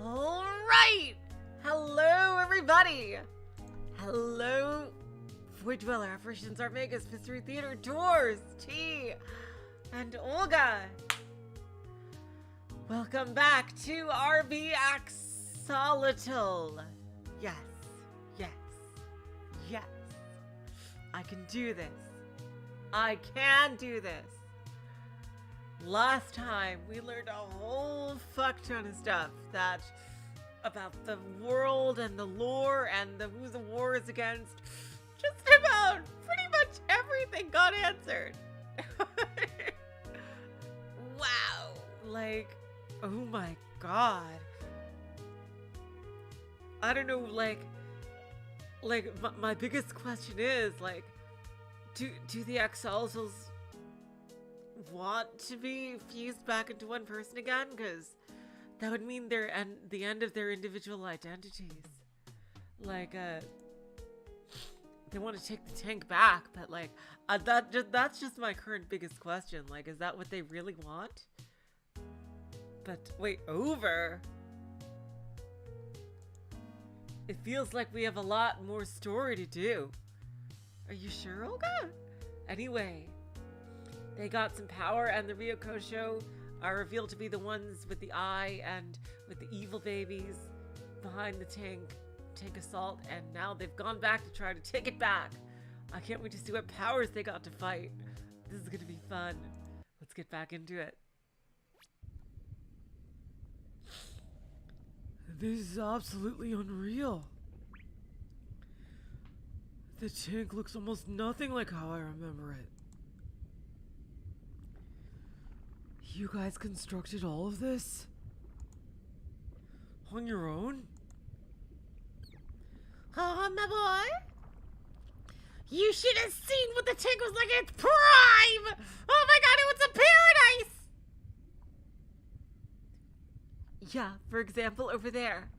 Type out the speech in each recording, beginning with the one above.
All right. Hello, everybody. Hello, Void Dweller, Apparitions Art Vegas, Mystery Theater Tours, T, and Olga. Welcome back to RB Axolotl. Yes, yes, yes. I can do this. I can do this. Last time, we learned a whole fuck ton of stuff about the world and the lore and who the war is against. Just about pretty much everything got answered. Wow. Like, oh my god. I don't know, my biggest question is, do the Axolotls want to be fused back into one person again? Because that would mean they're the end of their individual identities. They want to take the tank back, but that's just my current biggest question. Is that what they really want? But wait, over? It feels like we have a lot more story to do. Are you sure, Olga? Anyway, they got some power, and the Ryokosho are revealed to be the ones with the eye and with the evil babies behind the tank assault, and now they've gone back to try to take it back. I can't wait to see what powers they got to fight. This is gonna be fun. Let's get back into it. This is absolutely unreal. The tank looks almost nothing like how I remember it. You guys constructed all of this? On your own? Oh, my boy. You should have seen what the tank was like in its prime! Oh my god, it was a paradise! Yeah, for example, over there.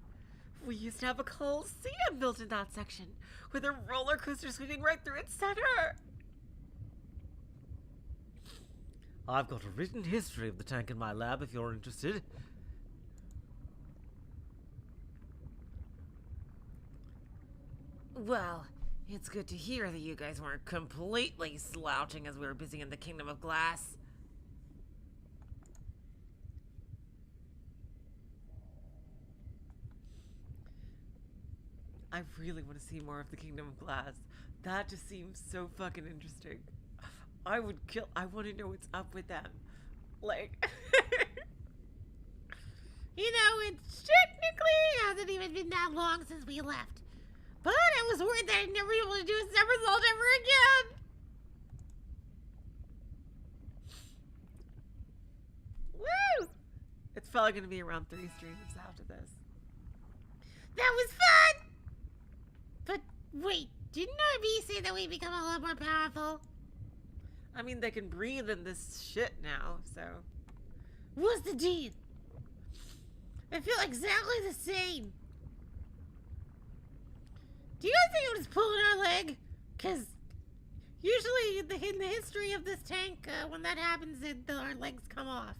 We used to have a coliseum built in that section, with a roller coaster sweeping right through its center. I've got a written history of the tank in my lab if you're interested. Well, it's good to hear that you guys weren't completely slouching as we were busy in the Kingdom of Glass. I really want to see more of the Kingdom of Glass. That just seems so fucking interesting. I want to know what's up with them. It technically hasn't even been that long since we left. But I was worried that I'd never be able to do a separate vault ever again. Woo! It's probably going to be around 3 streams after this. That was fun! But wait, didn't RB say that we become a lot more powerful? I mean, they can breathe in this shit now, so... What's the deal? I feel exactly the same. Do you guys think it was pulling our leg? Because usually in the history of this tank, when that happens, our legs come off.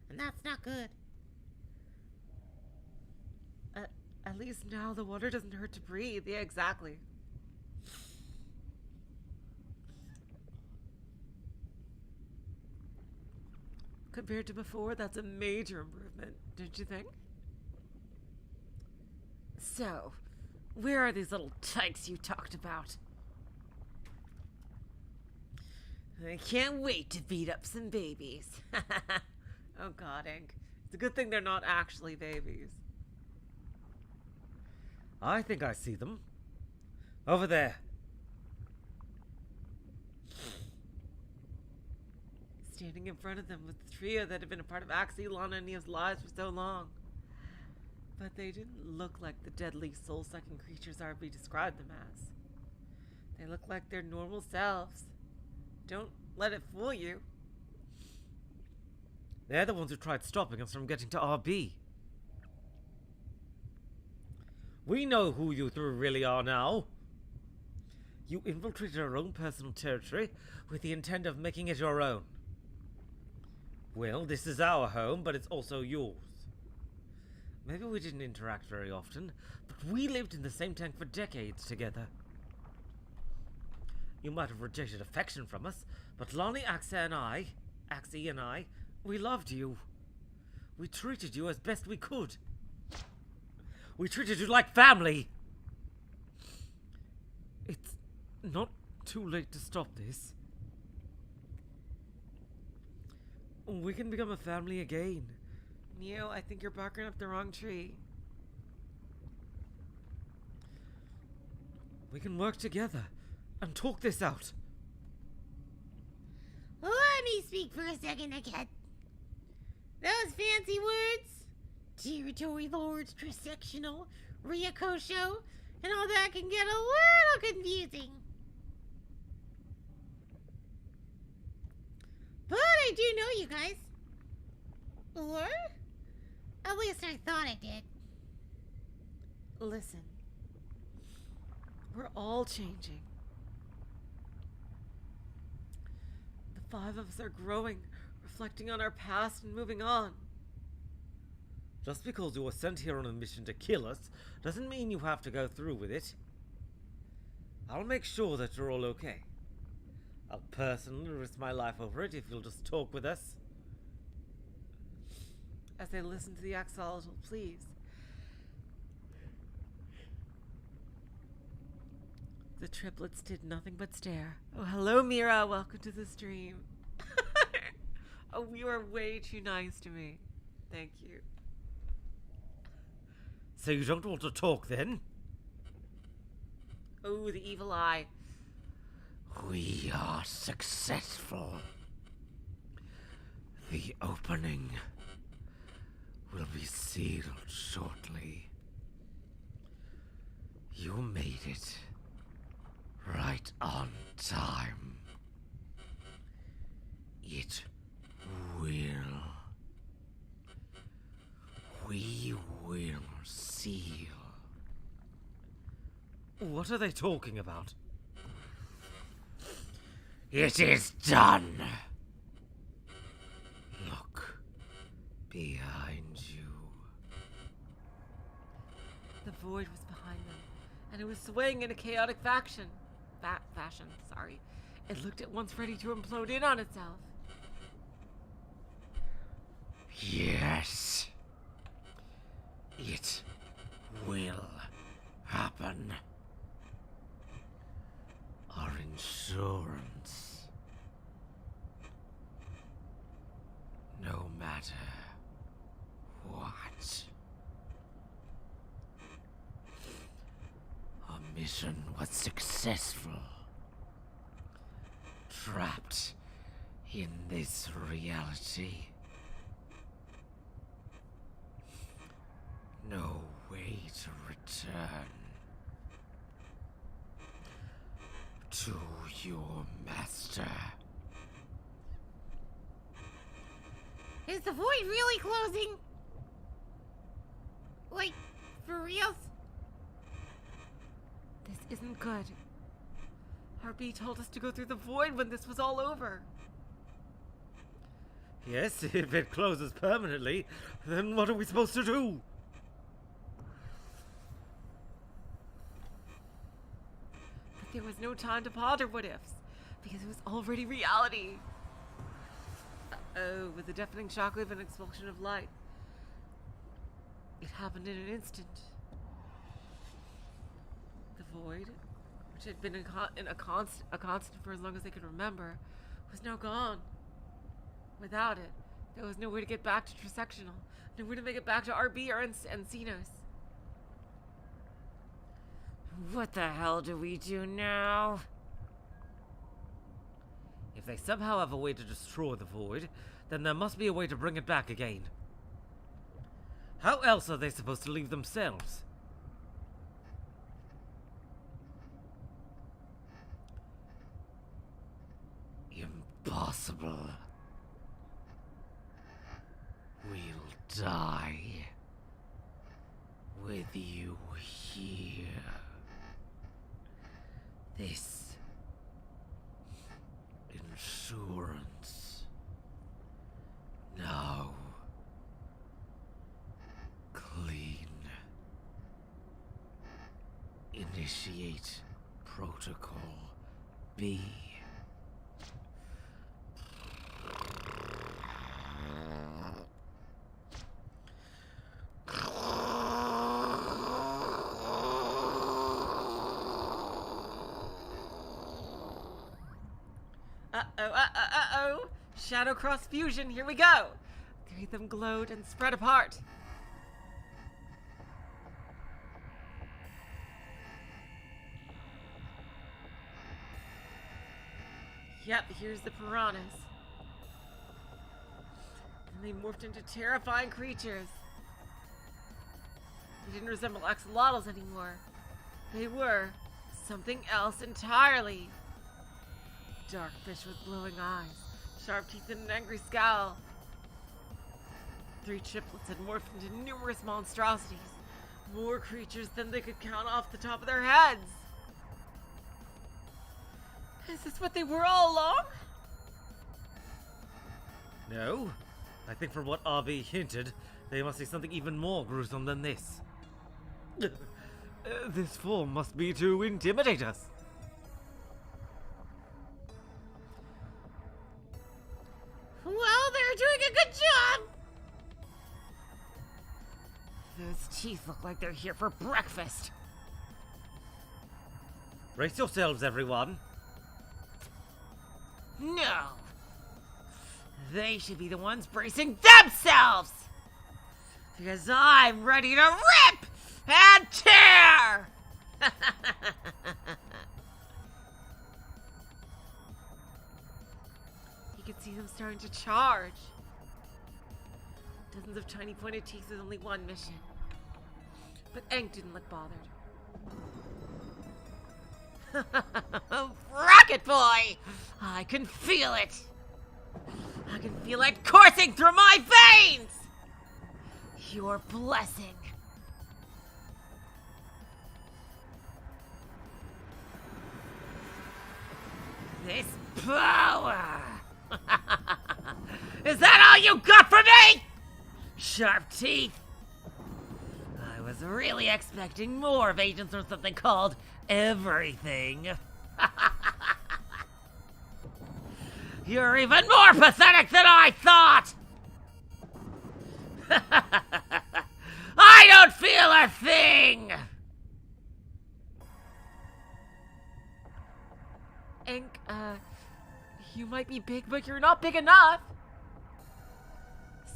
And that's not good. At least now the water doesn't hurt to breathe. Yeah, exactly. Compared to before, that's a major improvement, don't you think? So, where are these little tykes you talked about? I can't wait to beat up some babies. Oh god, Ink. It's a good thing they're not actually babies. I think I see them. Over there. Standing in front of them was the trio that had been a part of Axolotl and Neo's lives for so long. But they didn't look like the deadly soul-sucking creatures RB described them as. They look like their normal selves. Don't let it fool you. They're the ones who tried stopping us from getting to RB. We know who you three really are now. You infiltrated our own personal territory with the intent of making it your own. Well, this is our home, but it's also yours. Maybe we didn't interact very often, but we lived in the same tank for decades together. You might have rejected affection from us, but Lonnie, Axie and I, we loved you. We treated you as best we could. We treated you like family. It's not too late to stop this. We can become a family again. Neo, I think you're barking up the wrong tree. We can work together and talk this out. Let me speak for a second again. Those fancy words, territory lords, trisectional, Ryokosho, and all that can get a little confusing. But I do know you guys. Or, at least I thought I did. Listen. We're all changing. The 5 of us are growing, reflecting on our past and moving on. Just because you were sent here on a mission to kill us doesn't mean you have to go through with it. I'll make sure that you're all okay. I'll personally risk my life over it if you'll just talk with us. As they listen to the Axolotl, please. The triplets did nothing but stare. Oh, hello, Mira. Welcome to the stream. Oh, you are way too nice to me. Thank you. So you don't want to talk then? Oh, the evil eye. We are successful. The opening will be sealed shortly. You made it. Right on time. It will. We will seal. What are they talking about? It is done. Look behind you. The void was behind them, and it was swaying in a chaotic fashion. It looked at once ready to implode in on itself. Yes. It will happen. Our insurance. No matter what. Our mission was successful. Trapped in this reality. No way to return to your master. Is the void really closing? Like, for reals? This isn't good. RB told us to go through the void when this was all over. Yes, if it closes permanently, then what are we supposed to do? But there was no time to ponder what ifs, because it was already reality. Uh-oh, with a deafening shockwave and expulsion of light. It happened in an instant. The void, which had been a constant for as long as they could remember, was now gone. Without it, there was no way to get back to Trisectional, no way to make it back to RB or Encinos. What the hell do we do now? If they somehow have a way to destroy the void, then there must be a way to bring it back again. How else are they supposed to leave themselves? Impossible. We'll die with you here. This insurance now clear. Initiate Protocol B. Uh-oh. Shadow Cross Fusion, here we go. Three of them glowed and spread apart. Yep, here's the piranhas. And they morphed into terrifying creatures. They didn't resemble axolotls anymore. They were something else entirely. Dark fish with glowing eyes, sharp teeth and an angry scowl. Three triplets had morphed into numerous monstrosities. More creatures than they could count off the top of their heads. Is this what they were all along? No. I think from what RB hinted, they must be something even more gruesome than this. This form must be to intimidate us. Well, they're doing a good job. Those teeth look like they're here for breakfast. Brace yourselves, everyone. No! They should be the ones bracing themselves! Because I'm ready to rip and tear! You can see them starting to charge. Dozens of tiny pointed teeth with only one mission. But Aang didn't look bothered. Rocket boy! I can feel it! I can feel it coursing through my veins! Your blessing. This power! Is that all you got for me? Sharp teeth? I was really expecting more of agents or something called everything. You're even more pathetic than I thought! I don't feel a thing! Aang, you might be big, but you're not big enough.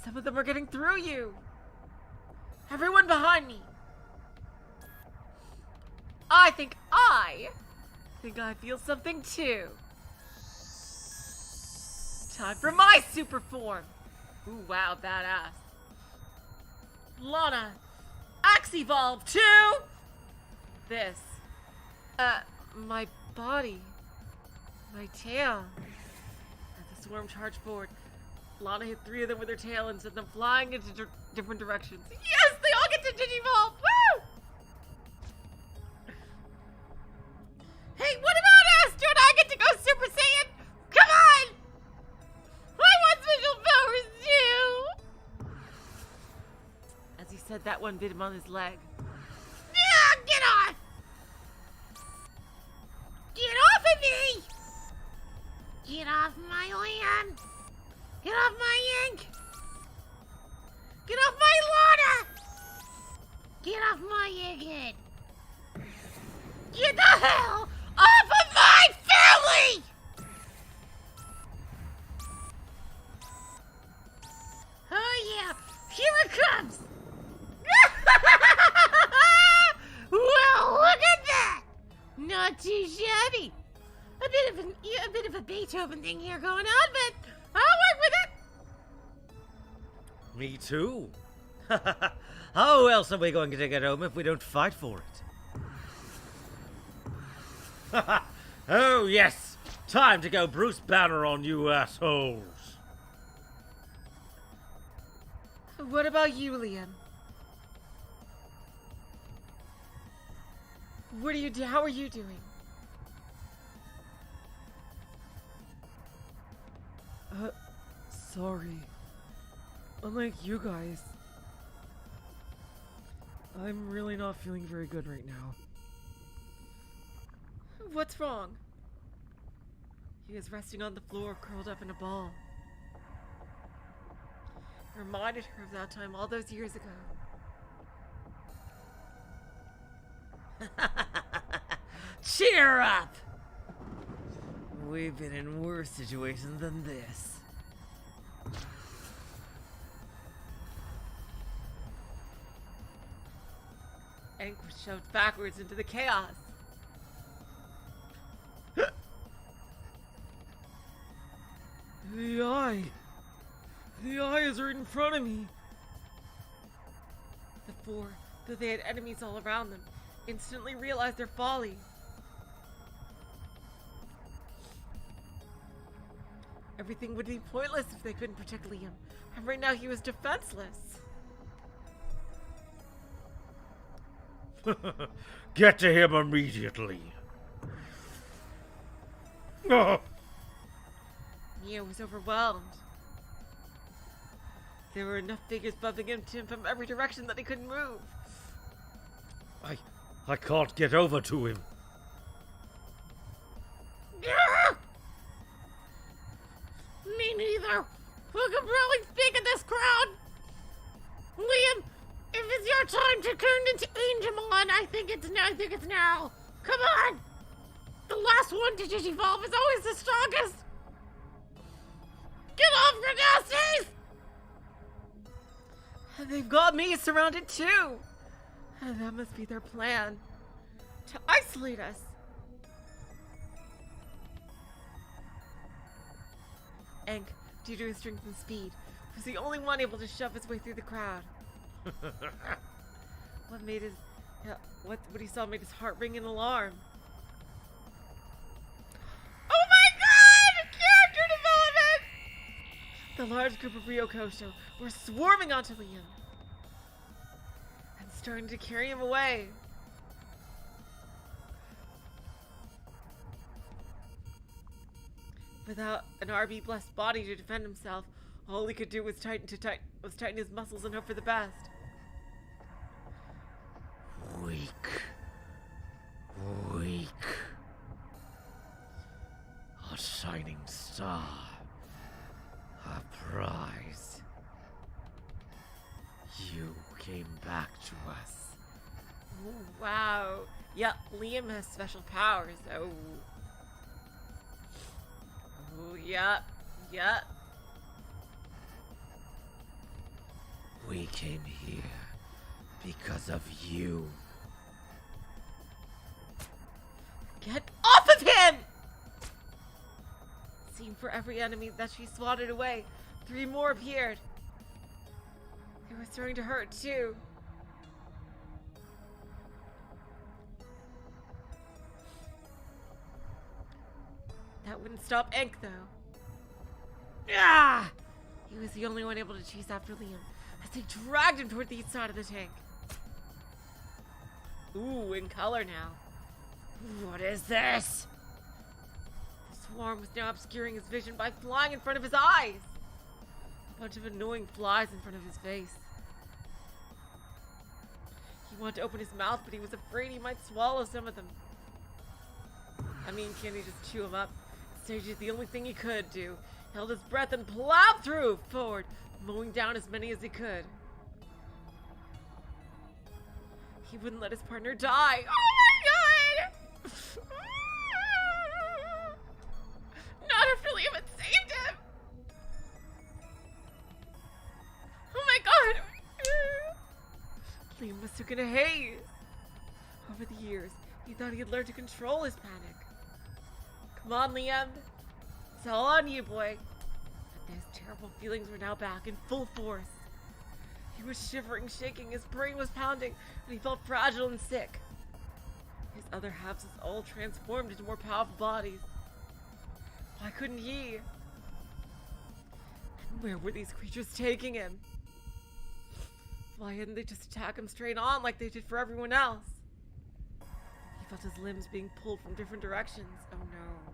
Some of them are getting through you. Everyone behind me. I think I feel something too. Time for my super form. Ooh, wow, badass. Lana, Axe-Evolve to this. My body. My tail. As the swarm charged forward, Lana hit three of them with her tail and sent them flying into different directions. Yes, they all get to Digivolve! Woo! Hey, what about us? Don't I get to go Super Saiyan? Come on! I want special powers too! As he said that, one bit him on his leg. Yeah, get off! Get off of me! Get off my land! Get off my ink! Get off my Lana! Get off my egghead! Get the hell off of my family! Oh yeah, here it comes! Well, look at that! Not too shabby. A bit of a Beethoven thing here going on, but I'll work with it. Me too. How else are we going to get home if we don't fight for it? Oh yes, time to go Bruce Banner on you assholes. What about you, Liam? How are you doing? Sorry. Unlike you guys, I'm really not feeling very good right now. What's wrong? He was resting on the floor, curled up in a ball. It reminded her of that time all those years ago. Cheer up! We've been in worse situations than this. Hank was shoved backwards into the chaos. The eye. The eye is right in front of me. The four, though they had enemies all around them, instantly realized their folly. Everything would be pointless if they couldn't protect Liam, and right now he was defenseless. Get to him immediately. Oh. Mia was overwhelmed. There were enough figures bumping into him from every direction that he couldn't move. I can't get over to him. Me neither. Who can really speak in this crowd? Liam, if it's your time to turn into Angemon, I think it's now. Come on! The last one to digivolve is always the strongest! Get off your nasties! And they've got me surrounded too. And that must be their plan. To isolate us. Enk, due to his strength and speed, was the only one able to shove his way through the crowd. What he saw made his heart ring in alarm. Oh my god! Character development! The large group of Ryokosho were swarming onto Liam and starting to carry him away. Without an RB blessed body to defend himself, all he could do was tighten his muscles and hope for the best. Weak. A shining star. A prize. You came back to us. Ooh, wow. Yeah, Liam has special powers. Oh, yeah. We came here because of you. Get off of him! Seemed for every enemy that she swatted away, 3 more appeared. They were starting to hurt too. That wouldn't stop Enk though. Ah! He was the only one able to chase after Liam as they dragged him toward the east side of the tank. Ooh, in color now. What is this? The swarm was now obscuring his vision by flying in front of his eyes. A bunch of annoying flies in front of his face. He wanted to open his mouth, but he was afraid he might swallow some of them. I mean, can't he just chew them up? Sage did the only thing he could do. Held his breath and plowed through forward, mowing down as many as he could. He wouldn't let his partner die. Oh my god! Not after Liam had saved him! Oh my god! Liam was stuck in a haze. Over the years, he thought he had learned to control his panic. Come on, Liam. It's all on you, boy. But those terrible feelings were now back in full force. He was shivering, shaking, his brain was pounding, and he felt fragile and sick. His other halves was all transformed into more powerful bodies. Why couldn't he? And where were these creatures taking him? Why hadn't they just attack him straight on like they did for everyone else? He felt his limbs being pulled from different directions. Oh no.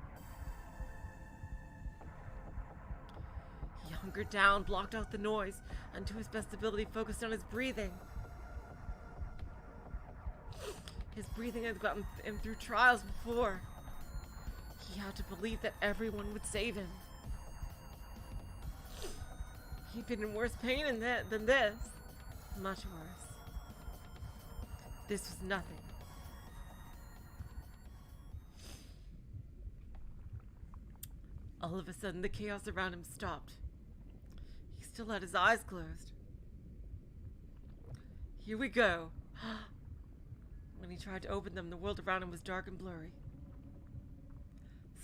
He hunkered down, blocked out the noise, and to his best ability focused on his breathing. His breathing had gotten him through trials before. He had to believe that everyone would save him. He'd been in worse pain than this. Much worse. This was nothing. All of a sudden, the chaos around him stopped. He still had his eyes closed. Here we go. When he tried to open them, the world around him was dark and blurry.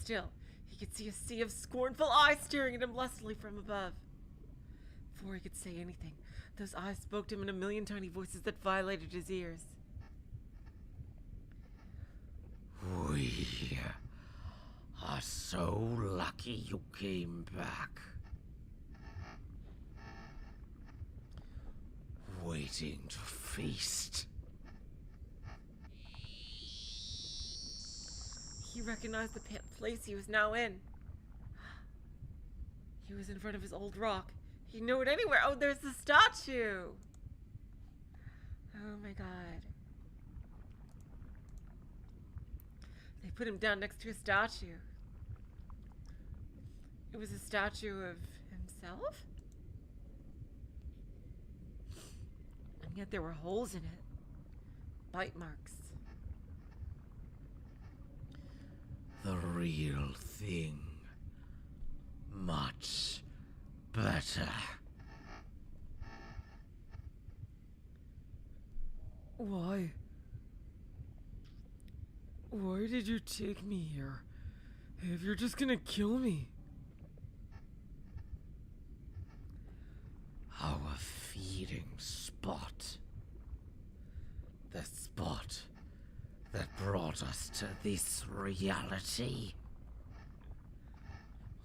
Still, he could see a sea of scornful eyes staring at him lustily from above. Before he could say anything, those eyes spoke to him in a million tiny voices that violated his ears. We are so lucky you came back. Waiting to feast. He recognized the place he was now in. He was in front of his old rock. He knew it anywhere. Oh, there's the statue. Oh my god. They put him down next to a statue. It was a statue of himself? And yet there were holes in it. Bite marks. The real thing. Much better. Why? Why did you take me here? If you're just gonna kill me. Our feeding spot. The spot that brought us to this reality.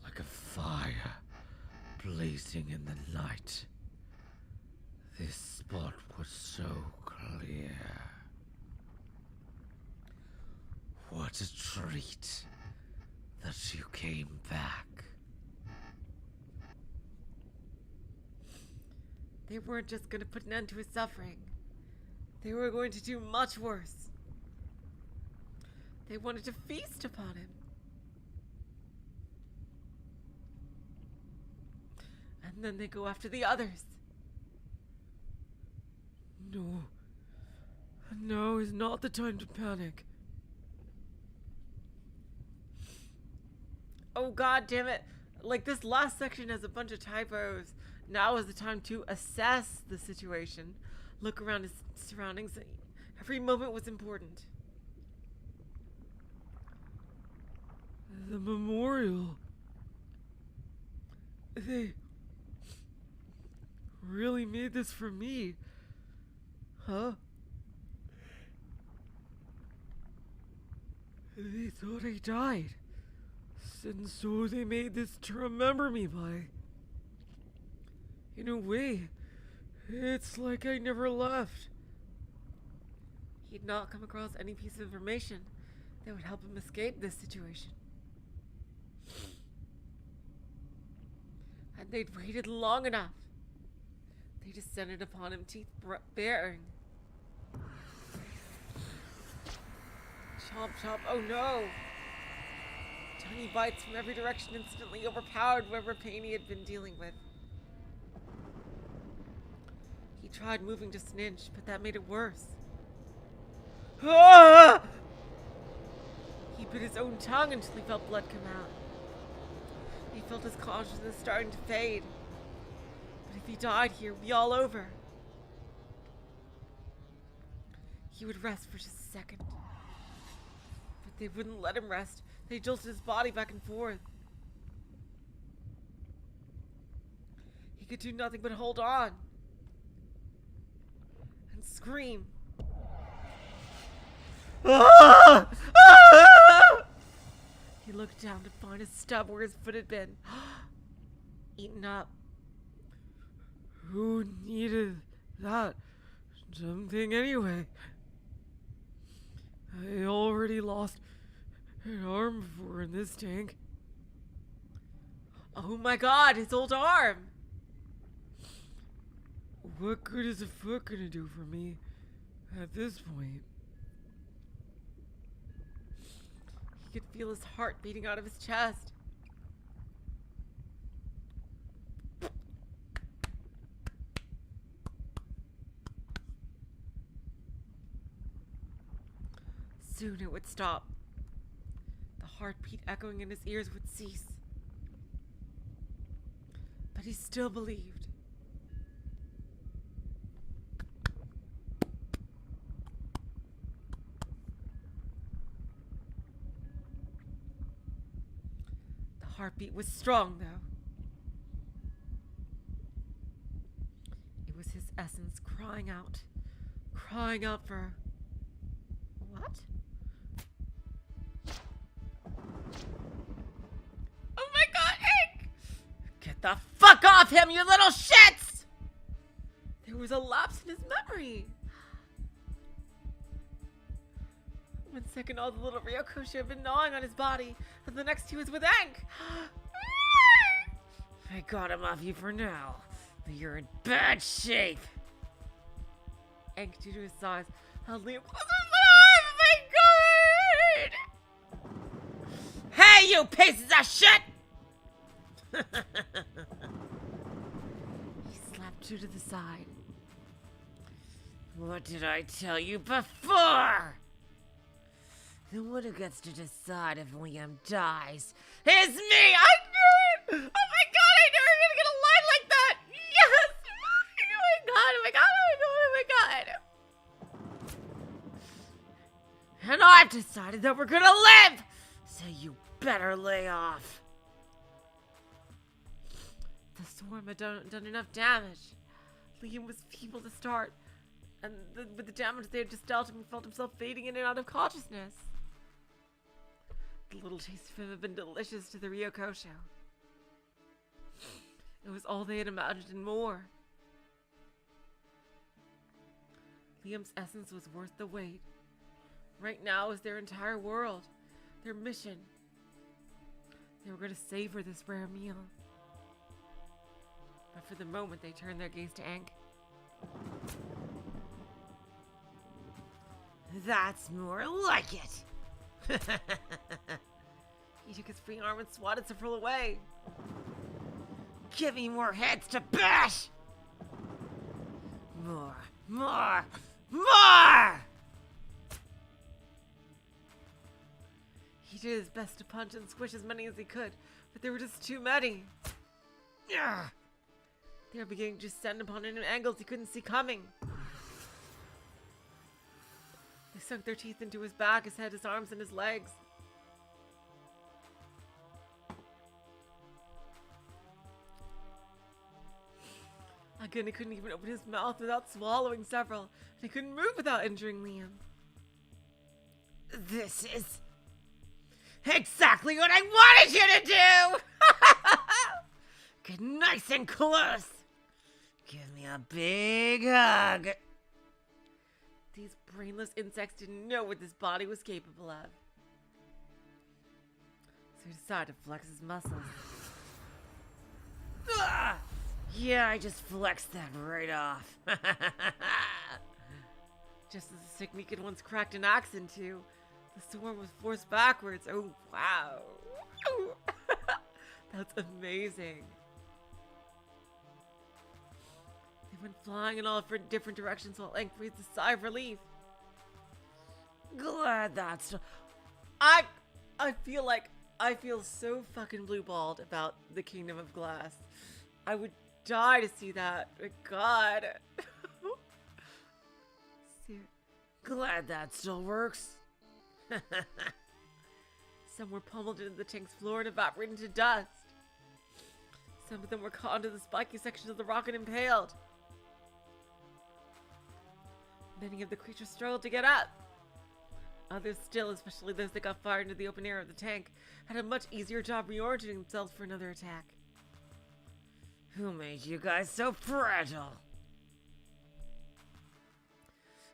Like a fire blazing in the night. This spot was so clear. What a treat that you came back. They weren't just going to put an end to his suffering. They were going to do much worse. They wanted to feast upon him. And then they go after the others. No. Now is not the time to panic. Oh god damn it. Like, this last section has a bunch of typos. Now is the time to assess the situation. Look around his surroundings. Every moment was important. The memorial. They really made this for me. Huh? They thought I died. And so they made this to remember me by. In a way, it's like I never left. He'd not come across any piece of information that would help him escape this situation. And they'd waited long enough. They descended upon him, teeth baring. Chomp, chomp, oh no! Tiny bites from every direction instantly overpowered whatever pain he had been dealing with. He tried moving just an inch, but that made it worse. Ah! He bit his own tongue until he felt blood come out. He felt his consciousness starting to fade. But if he died here, it would be all over. He would rest for just a second. But they wouldn't let him rest. They jolted his body back and forth. He could do nothing but hold on. And scream. Ah! Ah! He looked down to find a stub where his foot had been. Eaten up. Who needed that dumb thing anyway? I already lost an arm before in this tank. Oh my god, his old arm! What good is a foot gonna do for me at this point? He could feel his heart beating out of his chest. Soon it would stop. The heartbeat echoing in his ears would cease. But he still believed. The heartbeat was strong, though. It was his essence crying out for... What? Oh my god, Hank! Get the fuck off him, you little shits! There was a lapse in his memory. 1 second, all the little Ryokosho had been gnawing on his body, and the next he was with Hank. I got him off you for now, but you're in bad shape. Hank, due to his size, held Liam close to his little arms. Oh my god! Hey, you pieces of shit! He slapped Drew to the side. What did I tell you before? The one who gets to decide if Liam dies is me! I knew it! Oh my god, I knew we were gonna get a line like that! Yes! Oh my god, oh my god, oh my god, oh my god! And I've decided that we're gonna live! So you better lay off. The storm had done enough damage. Liam was feeble to start, and with the damage they had just dealt him, he felt himself fading in and out of consciousness. The little taste of him had been delicious to the Ryokosho. It was all they had imagined and more. Liam's essence was worth the wait. Right now was their entire world, their mission. They were going to savor this rare meal. But for the moment, they turned their gaze to Hank. That's more like it. He took his free arm and swatted several away. Give me more heads to bash! More! He did his best to punch and squish as many as he could, but there were just too many. They were beginning to descend upon him at angles he couldn't see coming. They sunk their teeth into his back, his head, his arms, and his legs. Again, he couldn't even open his mouth without swallowing several, and he couldn't move without injuring Liam. This is exactly what I wanted you to do! Get nice and close. Give me a big hug. These brainless insects didn't know what this body was capable of. So he decided to flex his muscles. Yeah, I just flexed that right off. Just as the technique had once cracked an axe into, the sword was forced backwards. Oh, wow. That's amazing. They went flying in all different directions while Hank breathed a sigh of relief. Glad that's... I feel so fucking blue-balled about the Kingdom of Glass. I would die to see that. My God. Glad that still works. Some were pummeled into the tank's floor and evaporated into dust. Some of them were caught into the spiky sections of the rock and impaled. Many of the creatures struggled to get up. Others still, especially those that got fired into the open air of the tank, had a much easier job reorienting themselves for another attack. Who made you guys so fragile?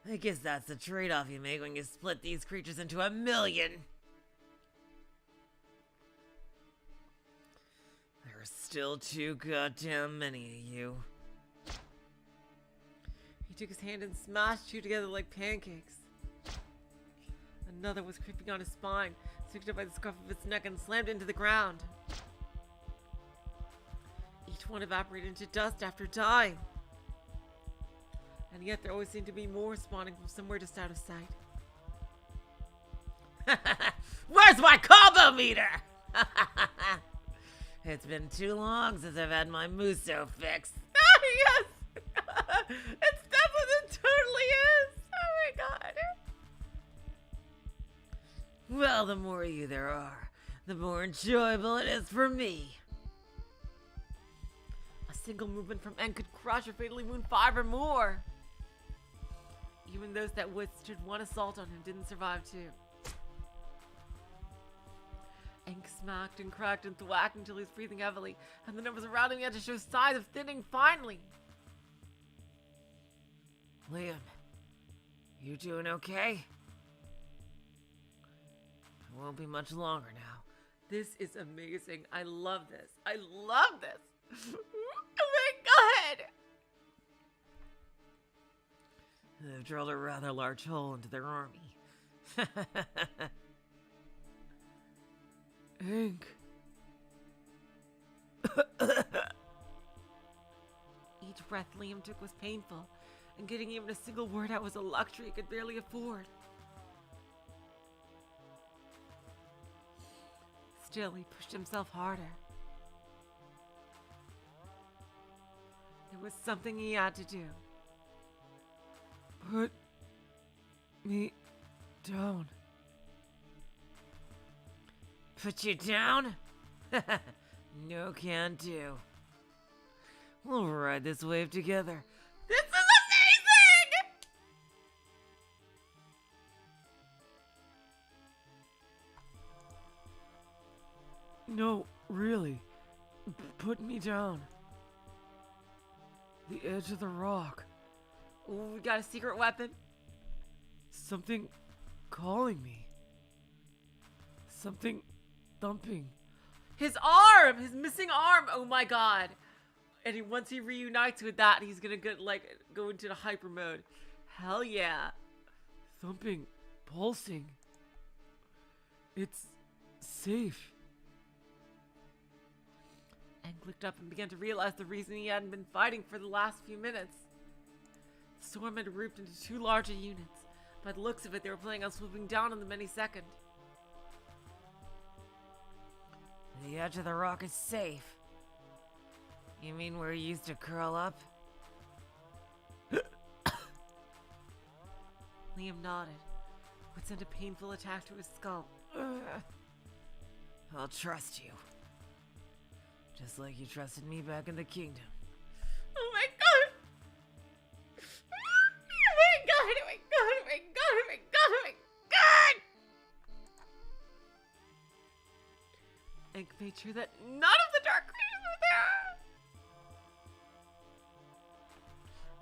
I guess that's the trade-off you make when you split these creatures into 1,000,000. There are still too goddamn many of you. He took his hand and smashed you together like pancakes. Another was creeping on his spine, picked up by the scruff of its neck and slammed into the ground. Each one evaporated into dust after dying. And yet there always seemed to be more spawning from somewhere just out of sight. Where's my combo meter? It's been too long since I've had my Muso fixed. Ah, yes! It's definitely, it totally is! Oh my god. Well, the more of you there are, the more enjoyable it is for me. A single movement from N could crush or fatally wound 5 or more. Even those that withstood one assault on him didn't survive too. Ink smacked and cracked and thwacked until he was breathing heavily, and the numbers around him began to show signs of thinning finally. Liam, you doing okay? It won't be much longer now. This is amazing. I love this. I love this. Oh my god! They've drilled a rather large hole into their army. Ink. Each breath Liam took was painful, and getting even a single word out was a luxury he could barely afford. Still, he pushed himself harder. It was something he had to do. Put me down. Put you down? No can do. We'll ride this wave together. This is amazing! No, really. Put me down. The edge of the rock. Ooh, we got a secret weapon. Something calling me. Something thumping. His arm! His missing arm! Oh my god. And once he reunites with that, he's gonna go into the hyper mode. Hell yeah. Thumping. Pulsing. It's safe. Hank looked up and began to realize the reason he hadn't been fighting for the last few minutes. The storm had grouped into 2 larger units. By the looks of it, they were planning on swooping down on them any second. The edge of the rock is safe. You mean where you used to curl up? Liam nodded, which sent a painful attack to his skull. I'll trust you. Just like you trusted me back in the kingdom. Oh my god! Oh my god! Oh my god! Oh my god! Oh my god! Oh my god! Hank made sure that none of the dark creatures were there.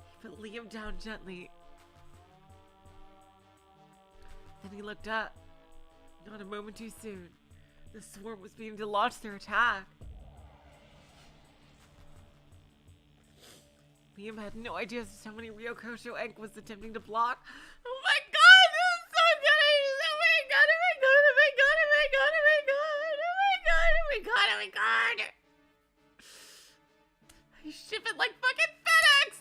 He put Liam down gently. Then he looked up. Not a moment too soon. The swarm was beginning to launch their attack. Liam had no idea just how many Ryokosho Ink was attempting to block. Oh my god, this is so good! Oh my god, oh my god, oh my god, oh my god, oh my god, oh my god, oh my god, oh my god! I ship it like fucking FedEx!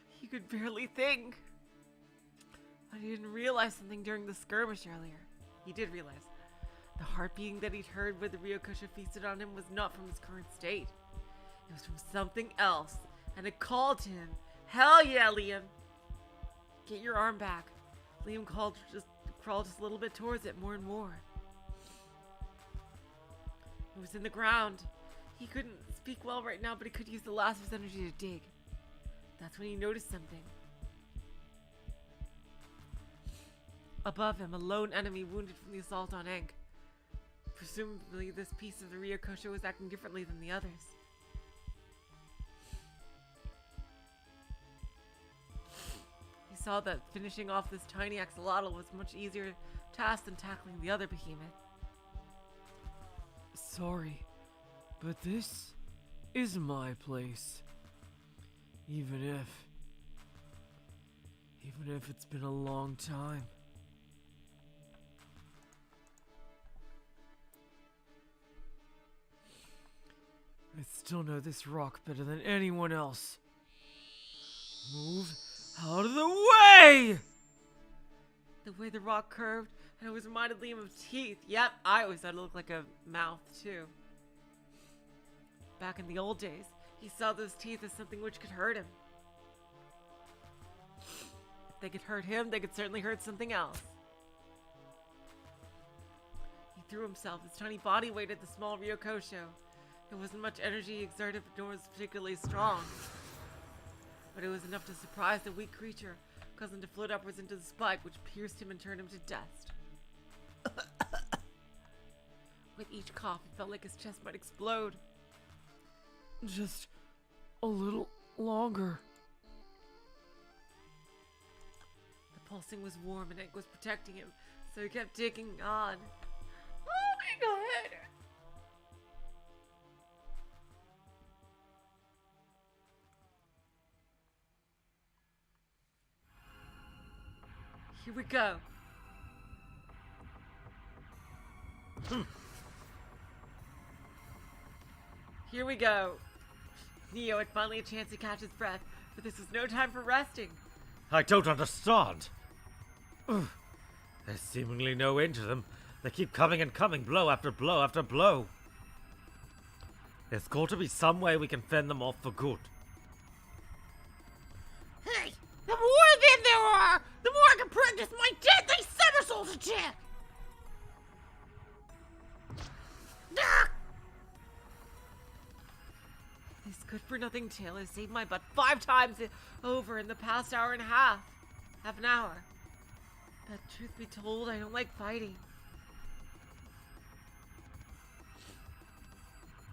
He could barely think. But he didn't realize something during the skirmish earlier. He did realize. The heartbeating that he'd heard where the Ryokosho feasted on him was not from his current state. It was from something else, and it called to him. Hell yeah, Liam! Get your arm back. Liam crawled just a little bit towards it, more and more. It was in the ground. He couldn't speak well right now, but he could use the last of his energy to dig. That's when he noticed something. Above him, a lone enemy wounded from the assault on Ink. Presumably, this piece of the Ryokosho was acting differently than the others. He saw that finishing off this tiny axolotl was a much easier task than tackling the other behemoth. Sorry, but this is my place. Even if Even if it's been a long time. I still know this rock better than anyone else. Move out of the way! The way the rock curved, and it was reminded Liam of teeth. Yep, I always thought it looked like a mouth, too. Back in the old days, he saw those teeth as something which could hurt him. If they could hurt him, they could certainly hurt something else. He threw himself, his tiny body weight at the small Ryokosho. There wasn't much energy he exerted, nor was particularly strong. But it was enough to surprise the weak creature, causing him to float upwards into the spike, which pierced him and turned him to dust. With each cough, it felt like his chest might explode. Just a little longer. The pulsing was warm and it was protecting him, so he kept digging on. Oh my god! Here we go. Here we go. Neo had finally a chance to catch his breath, but this was no time for resting. I don't understand. Ugh. There's seemingly no end to them. They keep coming and coming, blow after blow after blow. There's got to be some way we can fend them off for good. Hey, the more of them there are, the more I can practice my deadly somersault attack! Ah! This good-for-nothing tail has saved my butt 5 times over in the past hour and a half. Half an hour. But truth be told, I don't like fighting.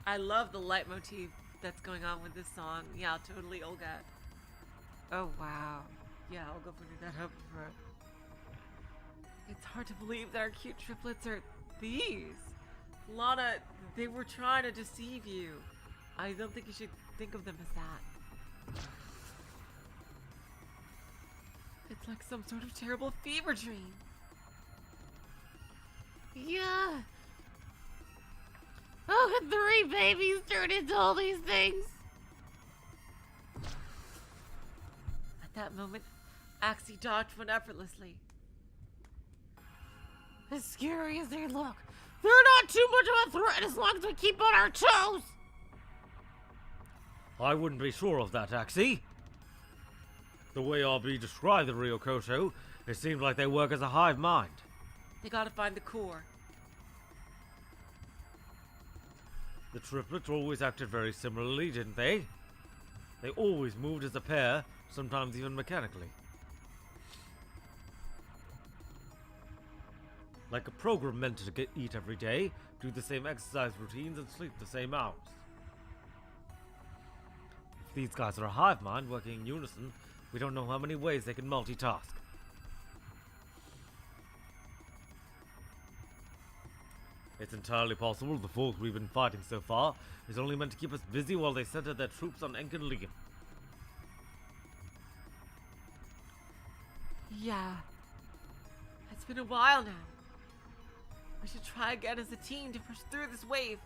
I love the leitmotif that's going on with this song. Yeah, totally Olga. Oh, wow. Yeah, I'll go put that up for it. It's hard to believe that our cute triplets are these. Lana, they were trying to deceive you. I don't think you should think of them as that. It's like some sort of terrible fever dream. Yeah. Oh, and 3 babies turned into all these things. At that moment, Axie dodged one effortlessly. As scary as they look, they're not too much of a threat as long as we keep on our toes. I wouldn't be sure of that, Axie. The way RB described the Ryokosho, it seemed like they work as a hive mind. They gotta find the core. The triplets always acted very similarly, didn't they? They always moved as a pair, sometimes even mechanically. Like a program meant to eat every day, do the same exercise routines, and sleep the same hours. If these guys are a hive mind working in unison, we don't know how many ways they can multitask. It's entirely possible the force we've been fighting so far is only meant to keep us busy while they center their troops on Enk and Liam. Yeah. It's been a while now. We should try again as a team to push through this wave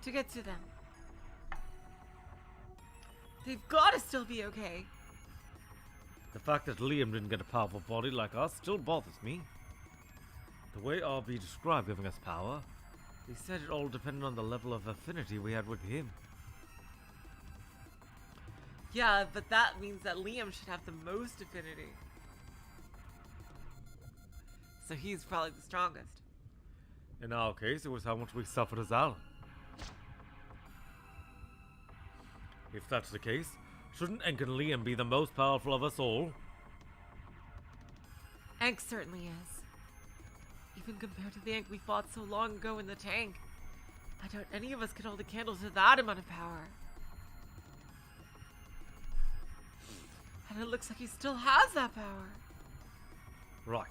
to get to them. They've gotta still be okay. The fact that Liam didn't get a powerful body like us still bothers me. The way RB described giving us power, he said it all depended on the level of affinity we had with him. Yeah, but that means that Liam should have the most affinity. So he's probably the strongest. In our case, it was how much we suffered as Alan. If that's the case, shouldn't Enk and Liam be the most powerful of us all? Enk certainly is. Even compared to the Enk we fought so long ago in the tank, I doubt any of us could hold a candle to that amount of power. And it looks like he still has that power. Right.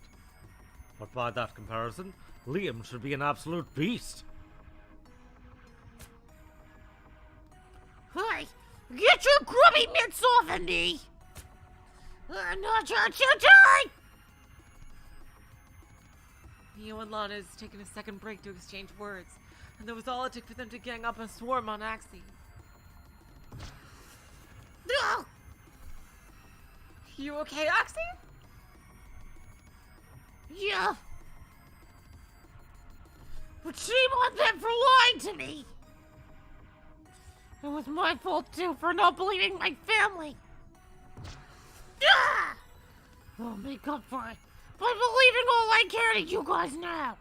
But by that comparison, Liam should be an absolute beast. Hey, get your grubby mitts off of me! I'm not trying to die! Neo and Lana is taking a second break to exchange words, and that was all it took for them to gang up a swarm on Axie. No! You okay, Axie? Yeah. But shame on them for lying to me! It was my fault too for not believing my family! Ah! I'll make up for it by believing all I can of you guys now!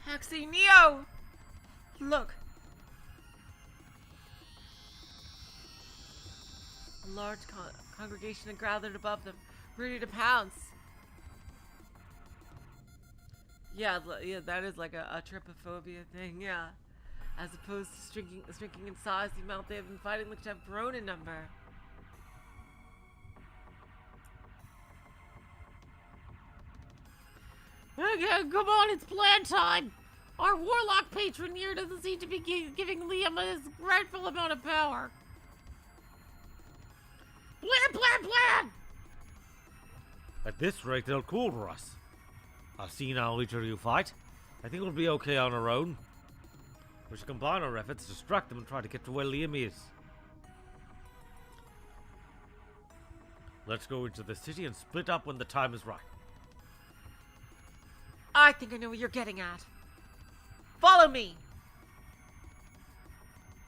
Axie, Neo! Look. A large congregation had gathered above them, ready to pounce. Yeah, that is like a trypophobia thing, yeah. As opposed to shrinking in size, the amount they have been fighting looked to have grown in number. Okay, come on, it's plan time! Our warlock patron here doesn't seem to be giving Liam his rightful amount of power. Plan! At this rate, they'll corner us. I've seen how each of you fight. I think we'll be okay on our own. We should combine our efforts, distract them, and try to get to where Liam is. Let's go into the city and split up when the time is right. I think I know what you're getting at. Follow me!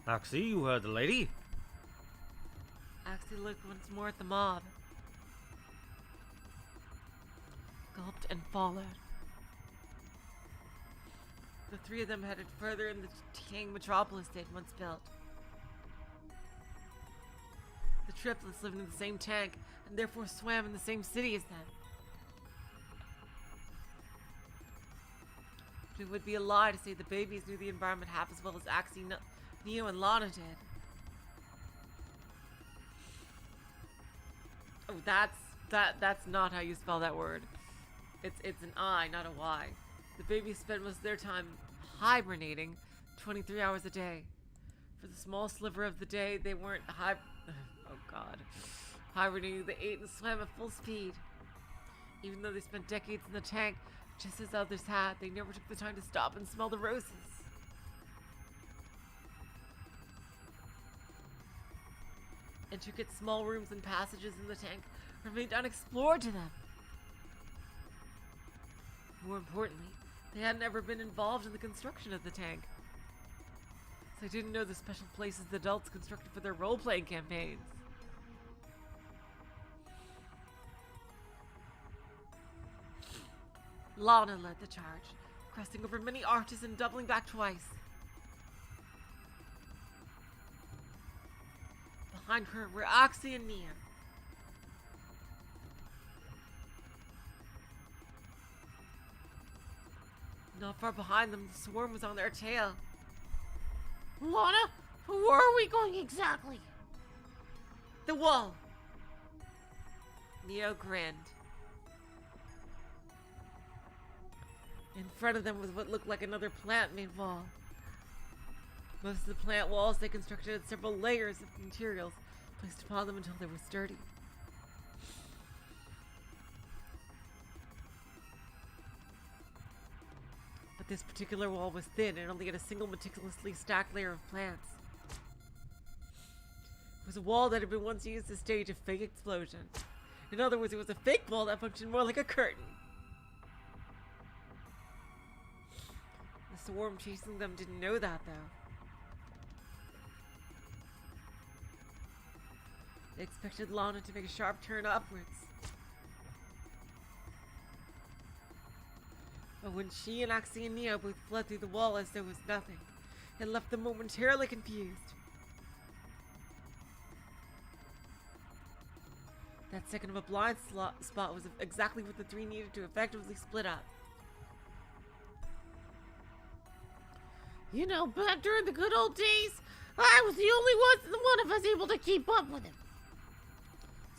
Axie, you heard the lady. Axie looked once more at the mob. Gulped and followed. The three of them headed further in the decaying metropolis they'd once built. The triplets lived in the same tank and therefore swam in the same city as them. But it would be a lie to say the babies knew the environment half as well as Axie, Neo, and Lana did. Oh, that's not how you spell that word. It's an I, not a Y. The babies spent most of their time hibernating 23 hours a day. For the small sliver of the day they weren't hibernating, they ate and swam at full speed. Even though they spent decades in the tank, just as others had, they never took the time to stop and smell the roses. Intricate small rooms and passages in the tank remained unexplored to them. More importantly, they hadn't ever been involved in the construction of the tank. So they didn't know the special places the adults constructed for their role-playing campaigns. Lana led the charge, crossing over many arches and doubling back twice. Behind her were Axie and Neo. Not far behind them, the swarm was on their tail. Lana, where are we going exactly? The wall! Neo grinned. In front of them was what looked like another plant-made wall. Most of the plant walls they constructed had several layers of materials placed upon them until they were sturdy. But this particular wall was thin and only had a single meticulously stacked layer of plants. It was a wall that had been once used to stage a fake explosion. In other words, it was a fake wall that functioned more like a curtain. The swarm chasing them didn't know that, though. They expected Lana to make a sharp turn upwards. But when she and Axie and Neo both fled through the wall as there was nothing, it left them momentarily confused. That second of a blind spot was exactly what the three needed to effectively split up. You know, back during the good old days, I was the only one of us able to keep up with him.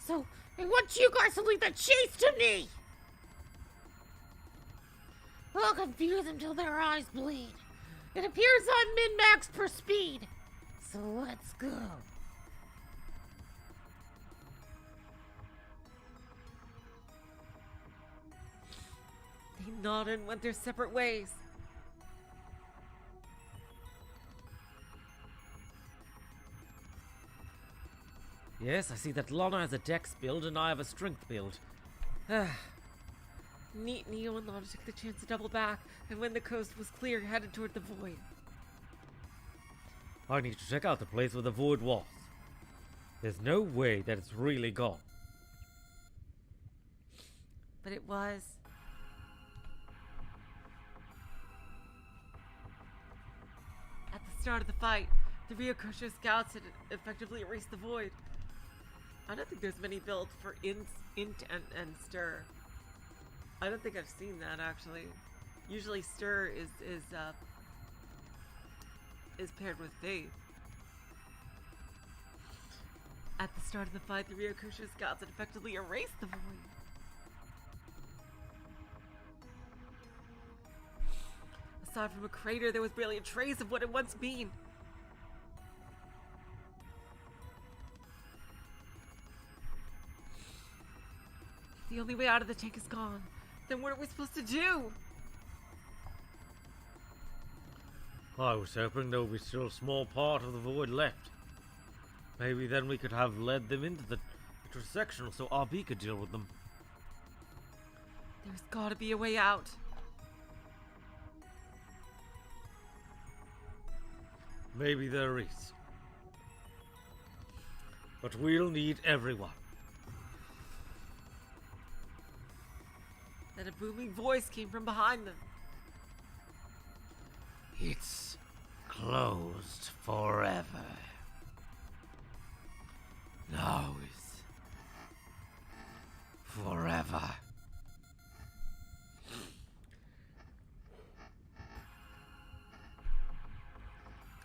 So, I want you guys to leave the chase to me! I'll confuse them till their eyes bleed. It appears I'm min-max per speed. So let's go. nodded and went their separate ways. Yes, I see that Lana has a dex build and I have a strength build. Neo and Lana took the chance to double back, and when the coast was clear, headed toward the void. I need to check out the place where the void was. There's no way that it's really gone. But it was. At the start of the fight, the Ryokosho scouts had effectively erased the void. I don't think there's many builds for int and stir. I don't think I've seen that actually. Usually stir is paired with faith. At the start of the fight, the Ryokosho scouts had effectively erased the void. Aside from a crater, there was barely a trace of what it once been. The only way out of the tank is gone. Then what are we supposed to do? I was hoping there would be still a small part of the void left. Maybe then we could have led them into the intersectional so RB could deal with them. There's gotta be a way out. Maybe there is. But we'll need everyone. Then a booming voice came from behind them. It's closed forever. Now is forever.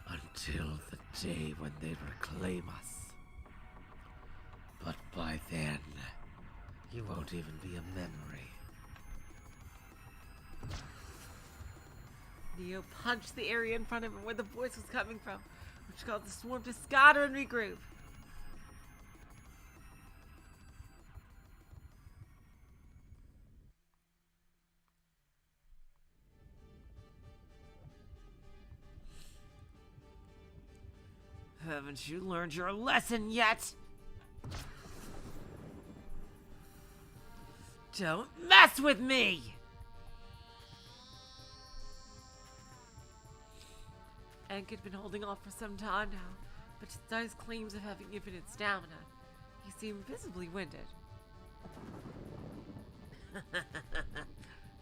Until the day when they reclaim us. But by then, you won't even be a memory. Neo punched the area in front of him where the voice was coming from, which caused the swarm to scatter and regroup. Haven't you learned your lesson yet? Don't mess with me! Enk had been holding off for some time now, but despite his claims of having infinite stamina, he seemed visibly winded.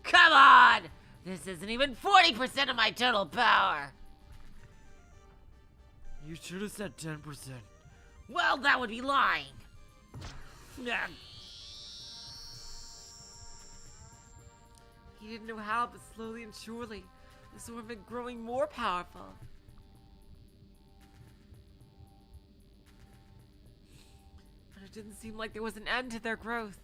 Come on! This isn't even 40% of my total power! You should have said 10%. Well, that would be lying. He didn't know how, but slowly and surely, the swarm had been growing more powerful. And it didn't seem like there was an end to their growth.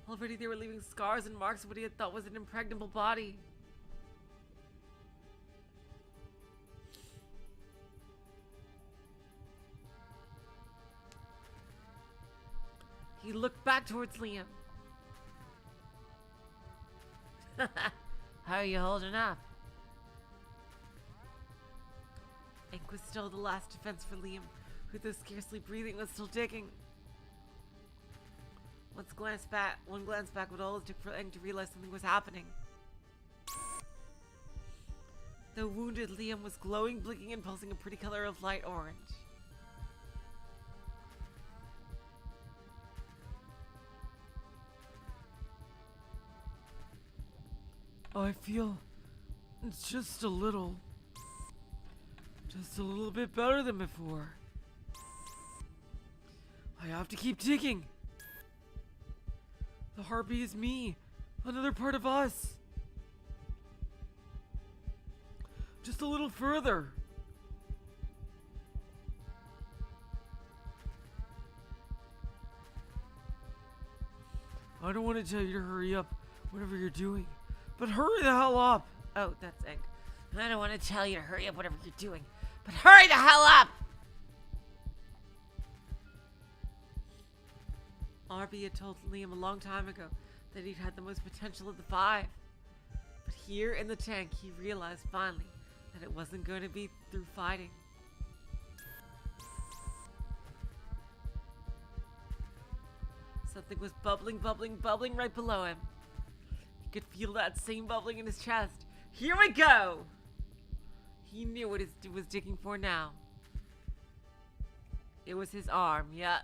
Already they were leaving scars and marks of what he had thought was an impregnable body. He looked back towards Liam. How are you holding up? Enk was still the last defense for Liam, who though scarcely breathing was still digging. One glance back would all it took for Enk to realize something was happening. Though wounded, Liam was glowing, blinking, and pulsing a pretty color of light orange. I feel it's just a little bit better than before. I have to keep digging. The harpy is me, another part of us. Just a little further. I don't want to tell you to hurry up whatever you're doing, but hurry the hell up. Oh, that's Enk. I don't want to tell you to hurry up whatever you're doing, but hurry the hell up! RB had told Liam a long time ago that he'd had the most potential of the 5. But here in the tank, he realized finally that it wasn't going to be through fighting. Something was bubbling right below him. He could feel that same bubbling in his chest. Here we go! He knew what he was digging for now. It was his arm, yeah.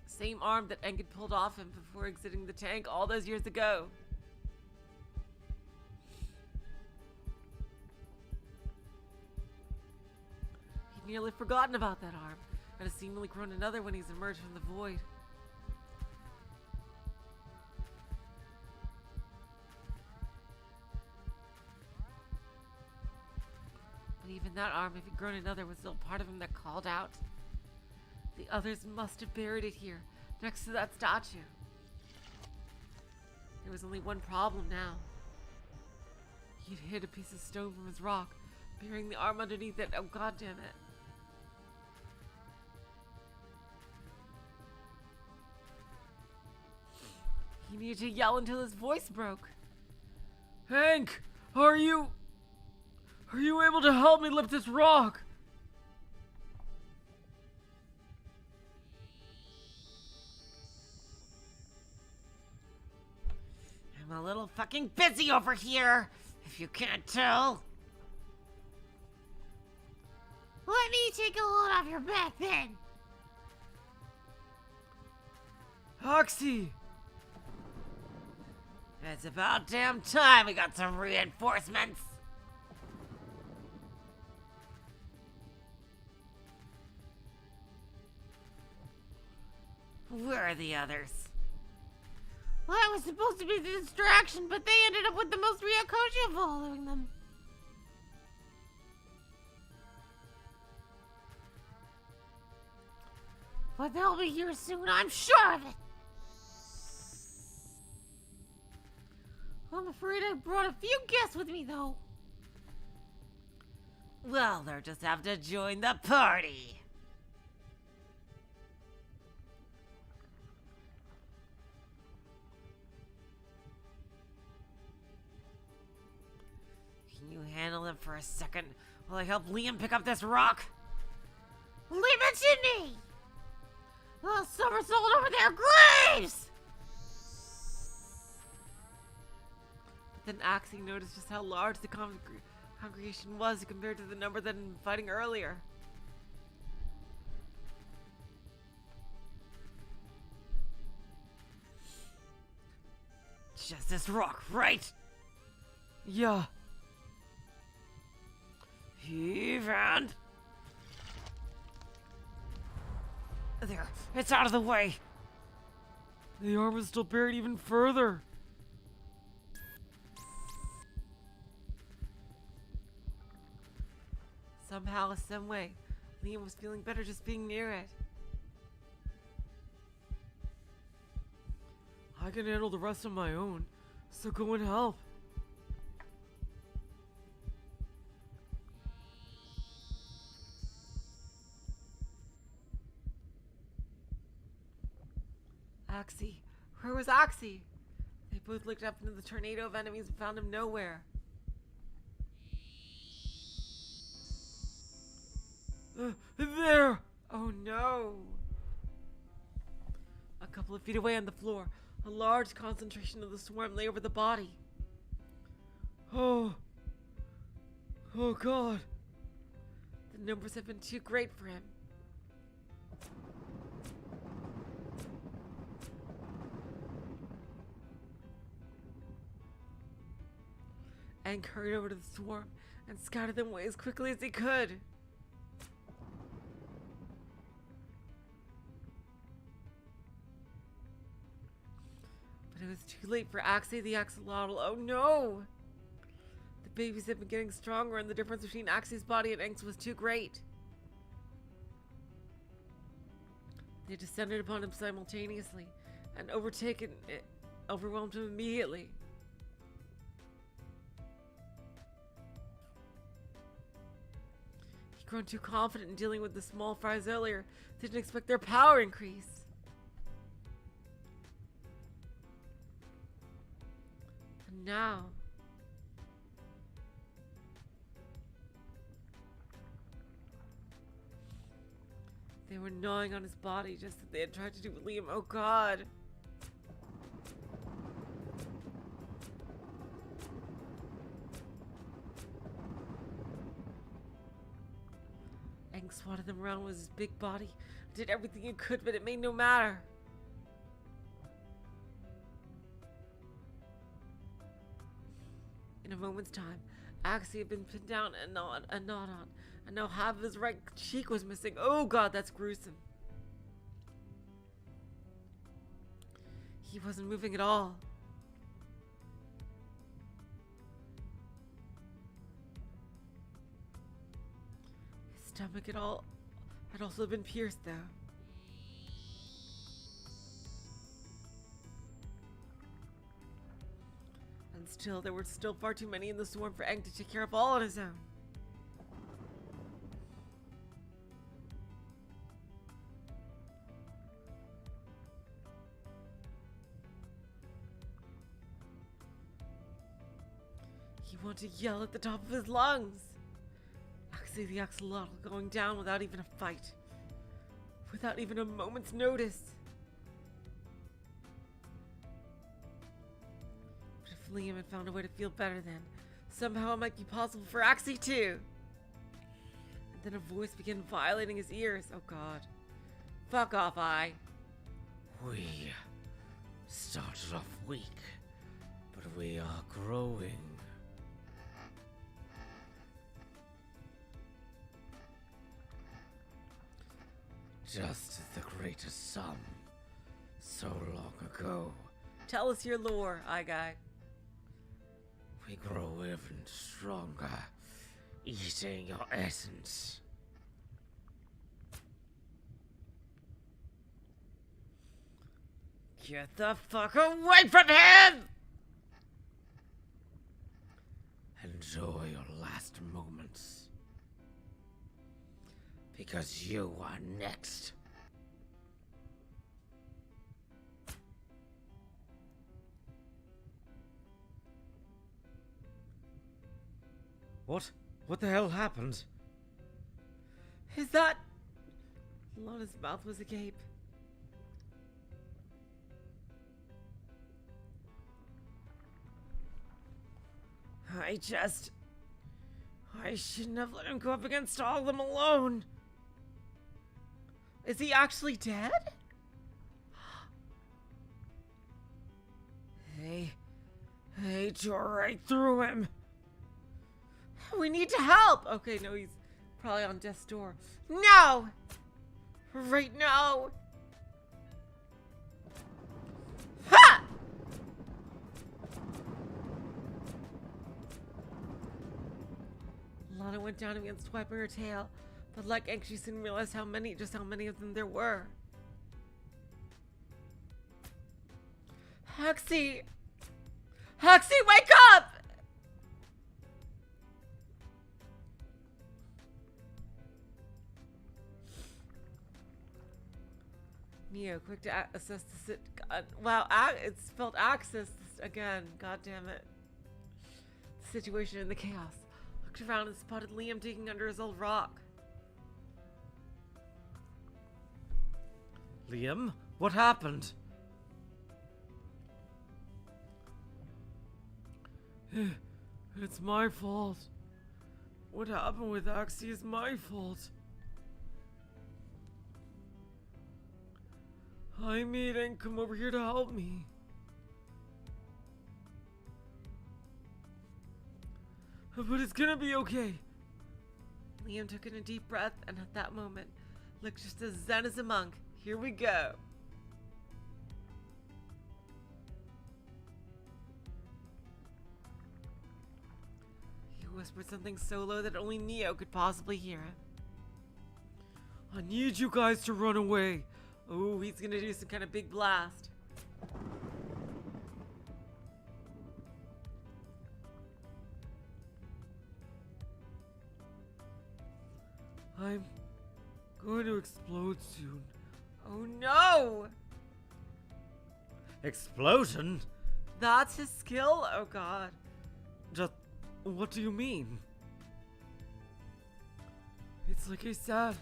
Same arm that Aang had pulled off him before exiting the tank all those years ago. He'd nearly forgotten about that arm, and has seemingly grown another when he's emerged from the void. But even that arm, if he'd grown another, was still part of him that called out. The others must have buried it here, next to that statue. There was only one problem now. He'd hid a piece of stone from his rock, burying the arm underneath it. Oh, God damn it. He needed to yell until his voice broke. Hank, are you able to help me lift this rock? I'm a little fucking busy over here, if you can't tell. Let me take a load off your back then. Oxy! It's about damn time we got some reinforcements. Where are the others? Well, that was supposed to be the distraction, but they ended up with the most Ryokosho following them. But they'll be here soon, I'm sure of it. I'm afraid I brought a few guests with me, though. Well, they'll just have to join the party. Can you handle them for a second while I help Liam pick up this rock? Leave it to me! I'll somersault over their graves! Then Axie noticed just how large the congregation was compared to the number that had been fighting earlier. Just this rock, right? Yeah. Heave and... There, it's out of the way. The arm is still buried even further. Somehow, some way, Liam was feeling better just being near it. I can handle the rest on my own, so go and help. Axie. Where was Axie? They both looked up into the tornado of enemies and found him nowhere. There! Oh no! A couple of feet away on the floor, a large concentration of the swarm lay over the body. Oh God. The numbers have been too great for him. Aang hurried over to the swarm and scattered them away as quickly as he could. But it was too late for Axie the Axolotl. Oh no! The babies had been getting stronger, and the difference between Axie's body and Aang's was too great. They descended upon him simultaneously and overwhelmed him immediately. He'd grown too confident in dealing with the small fries earlier, didn't expect their power increase. And now, they were gnawing on his body just as they had tried to do with Liam. Oh God. Aang swatted them around with his big body, did everything he could, but it made no matter. In a moment's time, Axie had been pinned down and gnawed on, and now half of his right cheek was missing. Oh God, that's gruesome. He wasn't moving at all. His stomach had also been pierced though. And still, there were still far too many in the swarm for Aang to take care of all on his own. He wanted to yell at the top of his lungs. Axie the Axolotl going down without even a fight. Without even a moment's notice. But if Liam had found a way to feel better then, somehow it might be possible for Axie too. And then a voice began violating his ears. Oh God. Fuck off, I. We started off weak, but we are growing. Just as the greatest sum so long ago. Tell us your lore, Eye Guy. We grow even stronger, eating your essence. Get the fuck away from him! Enjoy your last moments. Because you are next. What? What the hell happened? Is that... Lana's mouth was agape. I shouldn't have let him go up against all of them alone. Is he actually dead? Hey, tore right through him. We need to help. Okay, no, he's probably on death's door. No! Right now. Ha! Lana went down again, swiping her tail, but like Aang, she didn't realize how many of them there were. Huxie! Huxie, wake up! Neo, quick to assess the wow, it's spelled access again. God damn it. The situation in the chaos. Looked around and spotted Liam digging under his old rock. Liam, what happened? It's my fault. What happened with Axie is my fault. I made Aang come over here to help me. But it's gonna be okay. Liam took in a deep breath, and at that moment, looked just as zen as a monk. Here we go. He whispered something so low that only Neo could possibly hear it. I need you guys to run away. Oh, he's gonna do some kind of big blast. I'm going to explode soon. Oh no! Explosion? That's his skill? Oh god. Just, what do you mean? It's like I said,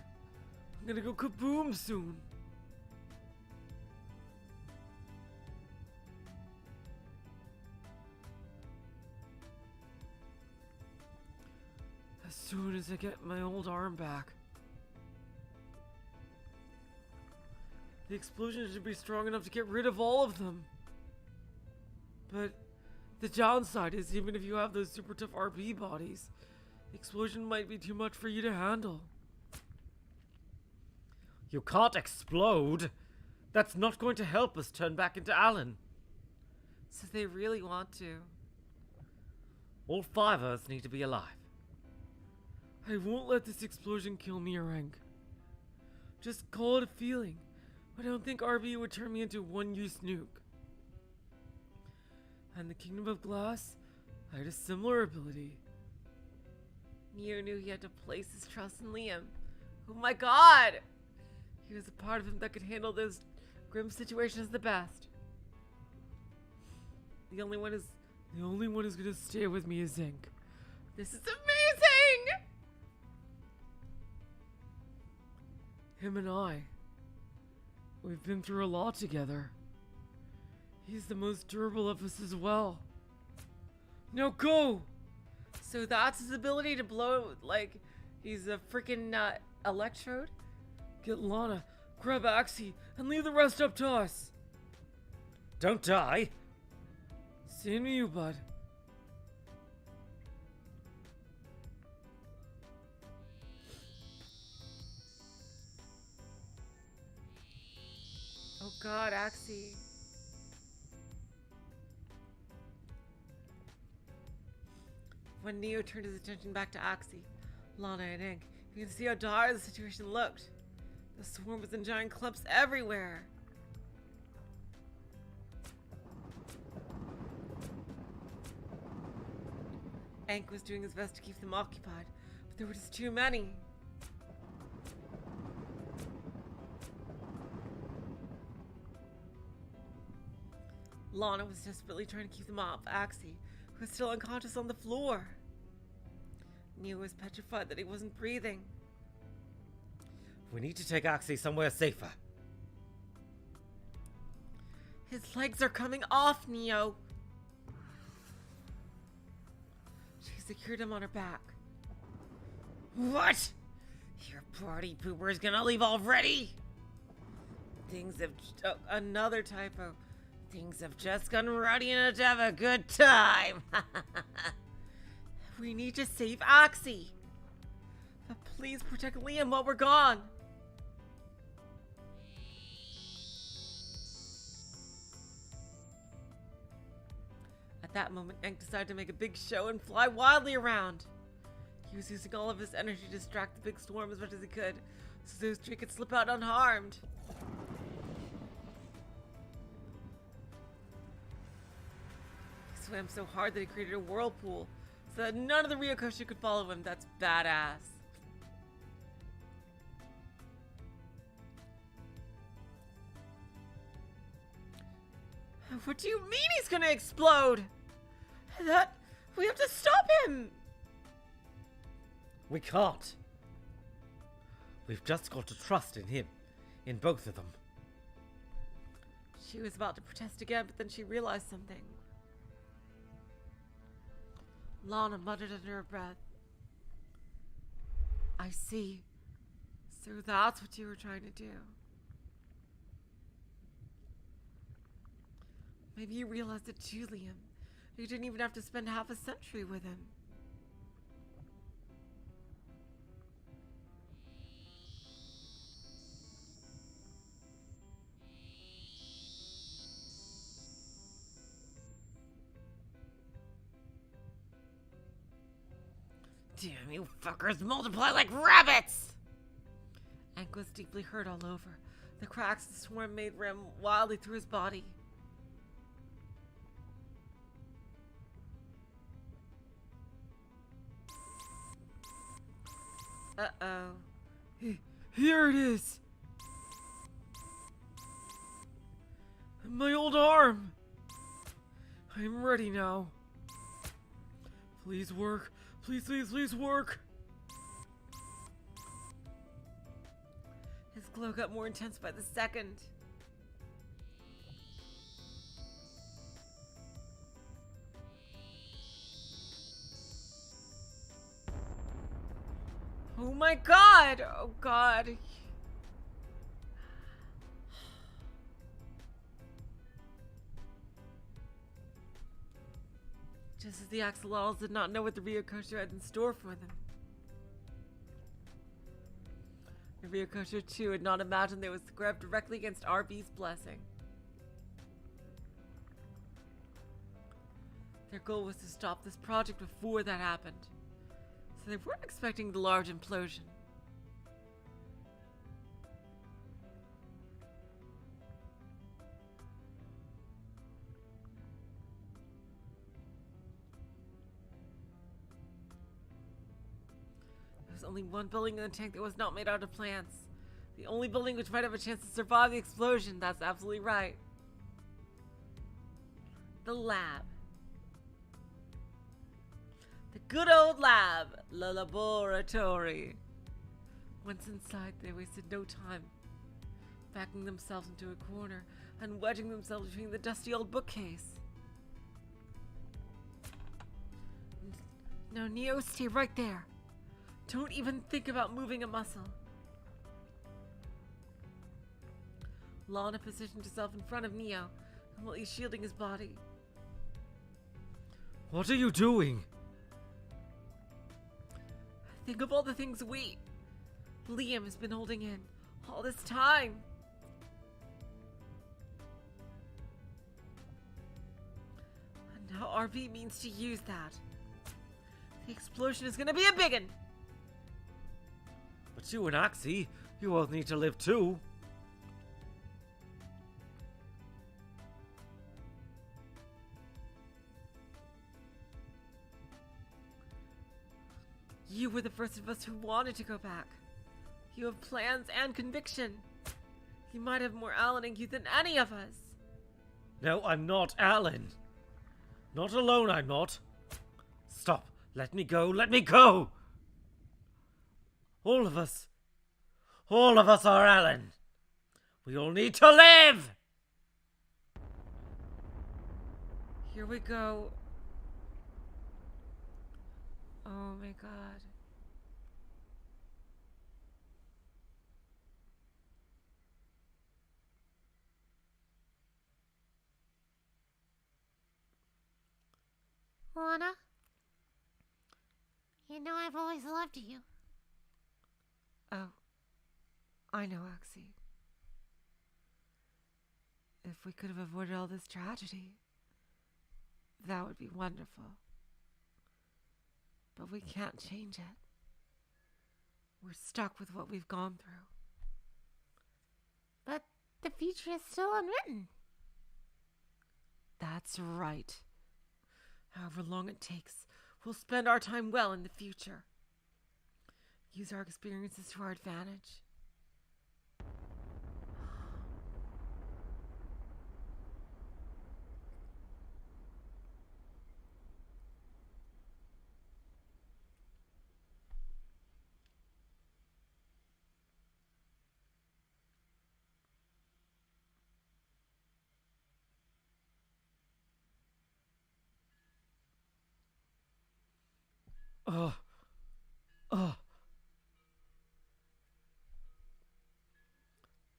I'm gonna go kaboom soon. As soon as I get my old arm back. The explosion should be strong enough to get rid of all of them. But the downside is, even if you have those super tough RB bodies, the explosion might be too much for you to handle. You can't explode. That's not going to help us turn back into Alan. So they really want to. All 5 of us need to be alive. I won't let this explosion kill me or Hank. Just call it a feeling. I don't think RB would turn me into one-use nuke. And the Kingdom of Glass, I had a similar ability. Neo knew he had to place his trust in Liam. Oh my god! He was a part of him that could handle those grim situations the best. The only one who's gonna stay with me is Zink. This is amazing! Him and I. We've been through a lot together. He's the most durable of us as well. Now go! So that's his ability to blow, like, he's a freaking electrode? Get Lana, grab Axie, and leave the rest up to us. Don't die. Same to you, bud. Oh god, Axie. When Neo turned his attention back to Axie, Lana, and Ink, you can see how dire the situation looked. The swarm was in giant clumps everywhere. Ank was doing his best to keep them occupied, but there were just too many. Lana was desperately trying to keep them off Axie, who was still unconscious on the floor. Neo was petrified that he wasn't breathing. We need to take Axie somewhere safer. His legs are coming off, Neo. She secured him on her back. What? Your party pooper's gonna leave already? Things have... Oh, another typo. Things have just gotten rowdy enough to have a good time. We need to save Axie. But please protect Liam while we're gone. At that moment, Hank decided to make a big show and fly wildly around. He was using all of his energy to distract the big storm as much as he could, so those three could slip out unharmed. He swam so hard that he created a whirlpool, so that none of the Ryokosho could follow him. That's badass. What do you mean he's gonna explode? We have to stop him! We can't. We've just got to trust in him. In both of them. She was about to protest again, but then she realized something. Lana muttered under her breath. I see. So that's what you were trying to do. Maybe you realized it too, Liam. You didn't even have to spend half a century with him. Damn you fuckers multiply like rabbits! Hank was deeply hurt all over. The cracks the swarm made ran wildly through his body. Uh-oh. Here it is! My old arm! I'm ready now. Please work. Please, please, please work. His glow got more intense by the second. Oh my god! Oh god. Just as the Axolotls did not know what the Ryokosho had in store for them. The Ryokosho too had not imagined they would scrap directly against RB's blessing. Their goal was to stop this project before that happened, so they weren't expecting the large implosion. There was only one building in the tank that was not made out of plants. The only building which might have a chance to survive the explosion. That's absolutely right. The lab. The good old lab. La laboratory. Once inside, they wasted no time, backing themselves into a corner and wedging themselves between the dusty old bookcase. No, Neo, stay right there. Don't even think about moving a muscle. Lana positioned herself in front of Neo, while he's shielding his body. What are you doing? Think of all the things Liam has been holding in all this time. And now RB means to use that. The explosion is gonna be a big one. But you and Axie, you both need to live too. You were the first of us who wanted to go back. You have plans and conviction. You might have more Alan in you than any of us. No, I'm not Alan. Not alone, I'm not. Stop. Let me go. Let me go. All of us are Alan. We all need to live. Here we go. Oh my god. Lana, you know I've always loved you. Oh, I know, Axie. If we could have avoided all this tragedy, that would be wonderful. But we can't change it. We're stuck with what we've gone through. But the future is still unwritten. That's right. However long it takes, we'll spend our time well in the future. Use our experiences to our advantage.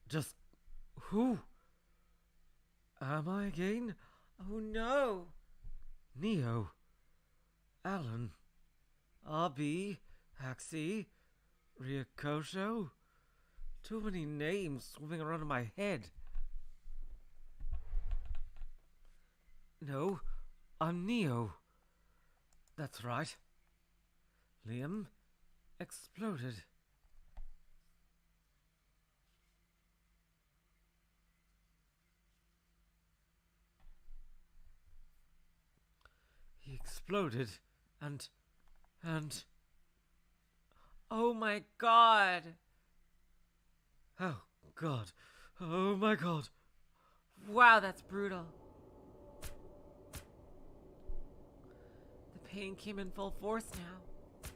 Just who am I again? Oh no! Neo, Alan, RB, Axie, Ryokosho. Too many names swimming around in my head. No, I'm Neo. That's right. Liam exploded. He exploded and... Oh my god! Oh, God. Oh, my God. Wow, that's brutal. pain came in full force now.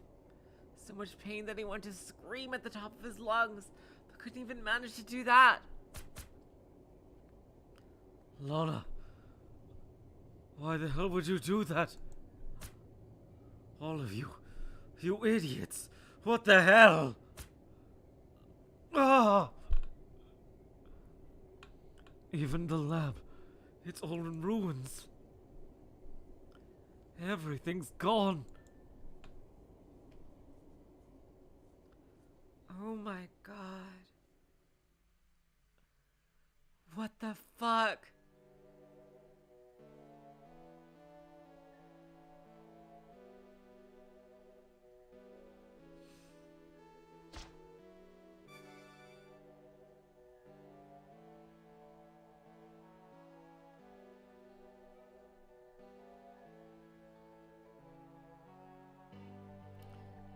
So much pain that he wanted to scream at the top of his lungs, but couldn't even manage to do that. Lana, why the hell would you do that? All of you, you idiots! What the hell? Ah! Even the lab, it's all in ruins. Everything's gone. Oh my god. What the fuck?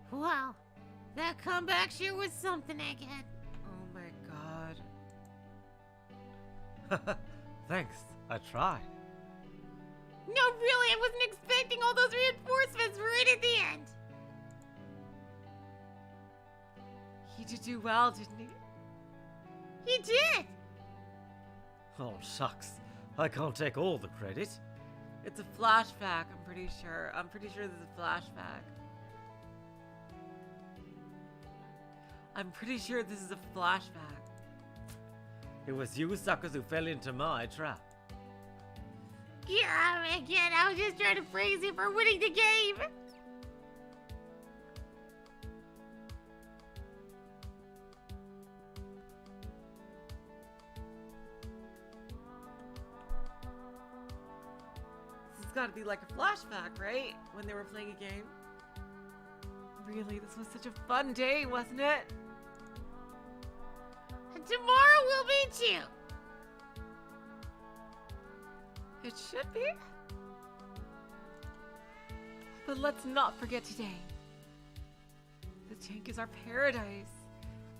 Wow, that comeback sure was something, Egghead. Oh my god. Thanks, I tried. No, really, I wasn't expecting all those reinforcements right at the end. He did do well, didn't he? He did. Oh, shucks. I can't take all the credit. It's a flashback, I'm pretty sure. I'm pretty sure this is a flashback. I'm pretty sure this is a flashback. It was you suckers who fell into my trap. Yeah, Egghead, I was just trying to praise you for winning the game. This has got to be like a flashback, right? When they were playing a game. Really, this was such a fun day, wasn't it? And tomorrow we'll meet you. It should be. But let's not forget today. The tank is our paradise.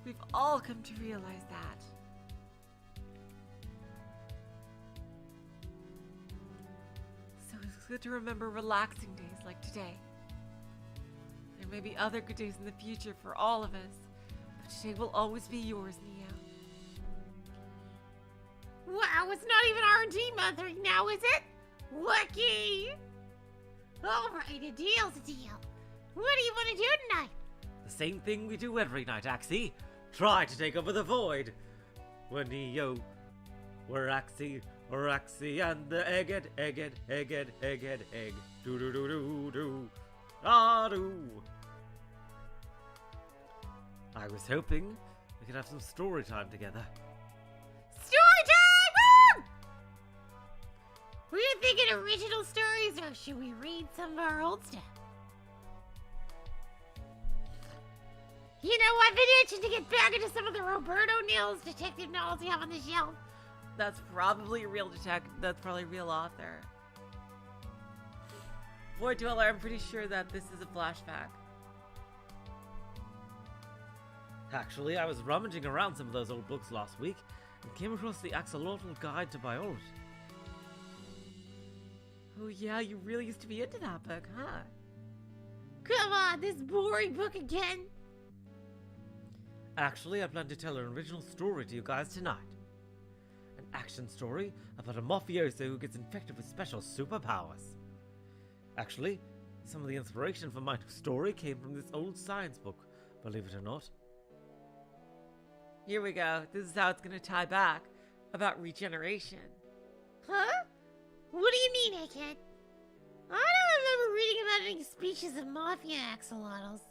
We've all come to realize that. So it's good to remember relaxing days like today. There may be other good days in the future for all of us, but today will always be yours, Neo. Wow, it's not even R&D month now, is it? Lucky! Alright, a deal's a deal. What do you want to do tonight? The same thing we do every night, Axie. Try to take over the void. When Neo, we're Axie, and the Egghead, egg. Do. Ah-do. I was hoping we could have some story time together. Story time! Woo! Were you thinking original stories, or should we read some of our old stuff? You know, I've been itching to get back into some of the Roberto Nils detective novels you have on the shelf. That's probably a real detective. That's probably a real author. Void Dweller, I'm pretty sure that this is a flashback. Actually, I was rummaging around some of those old books last week and came across the Axolotl Guide to Biology. Oh yeah, you really used to be into that book, huh? Come on, this boring book again. Actually, I plan to tell an original story to you guys tonight. An action story about a mafioso who gets infected with special superpowers. Actually, some of the inspiration for my new story came from this old science book, believe it or not. Here we go. This is how it's gonna tie back about regeneration. Huh? What do you mean, Egghead? I don't remember reading about any species of mafia axolotls.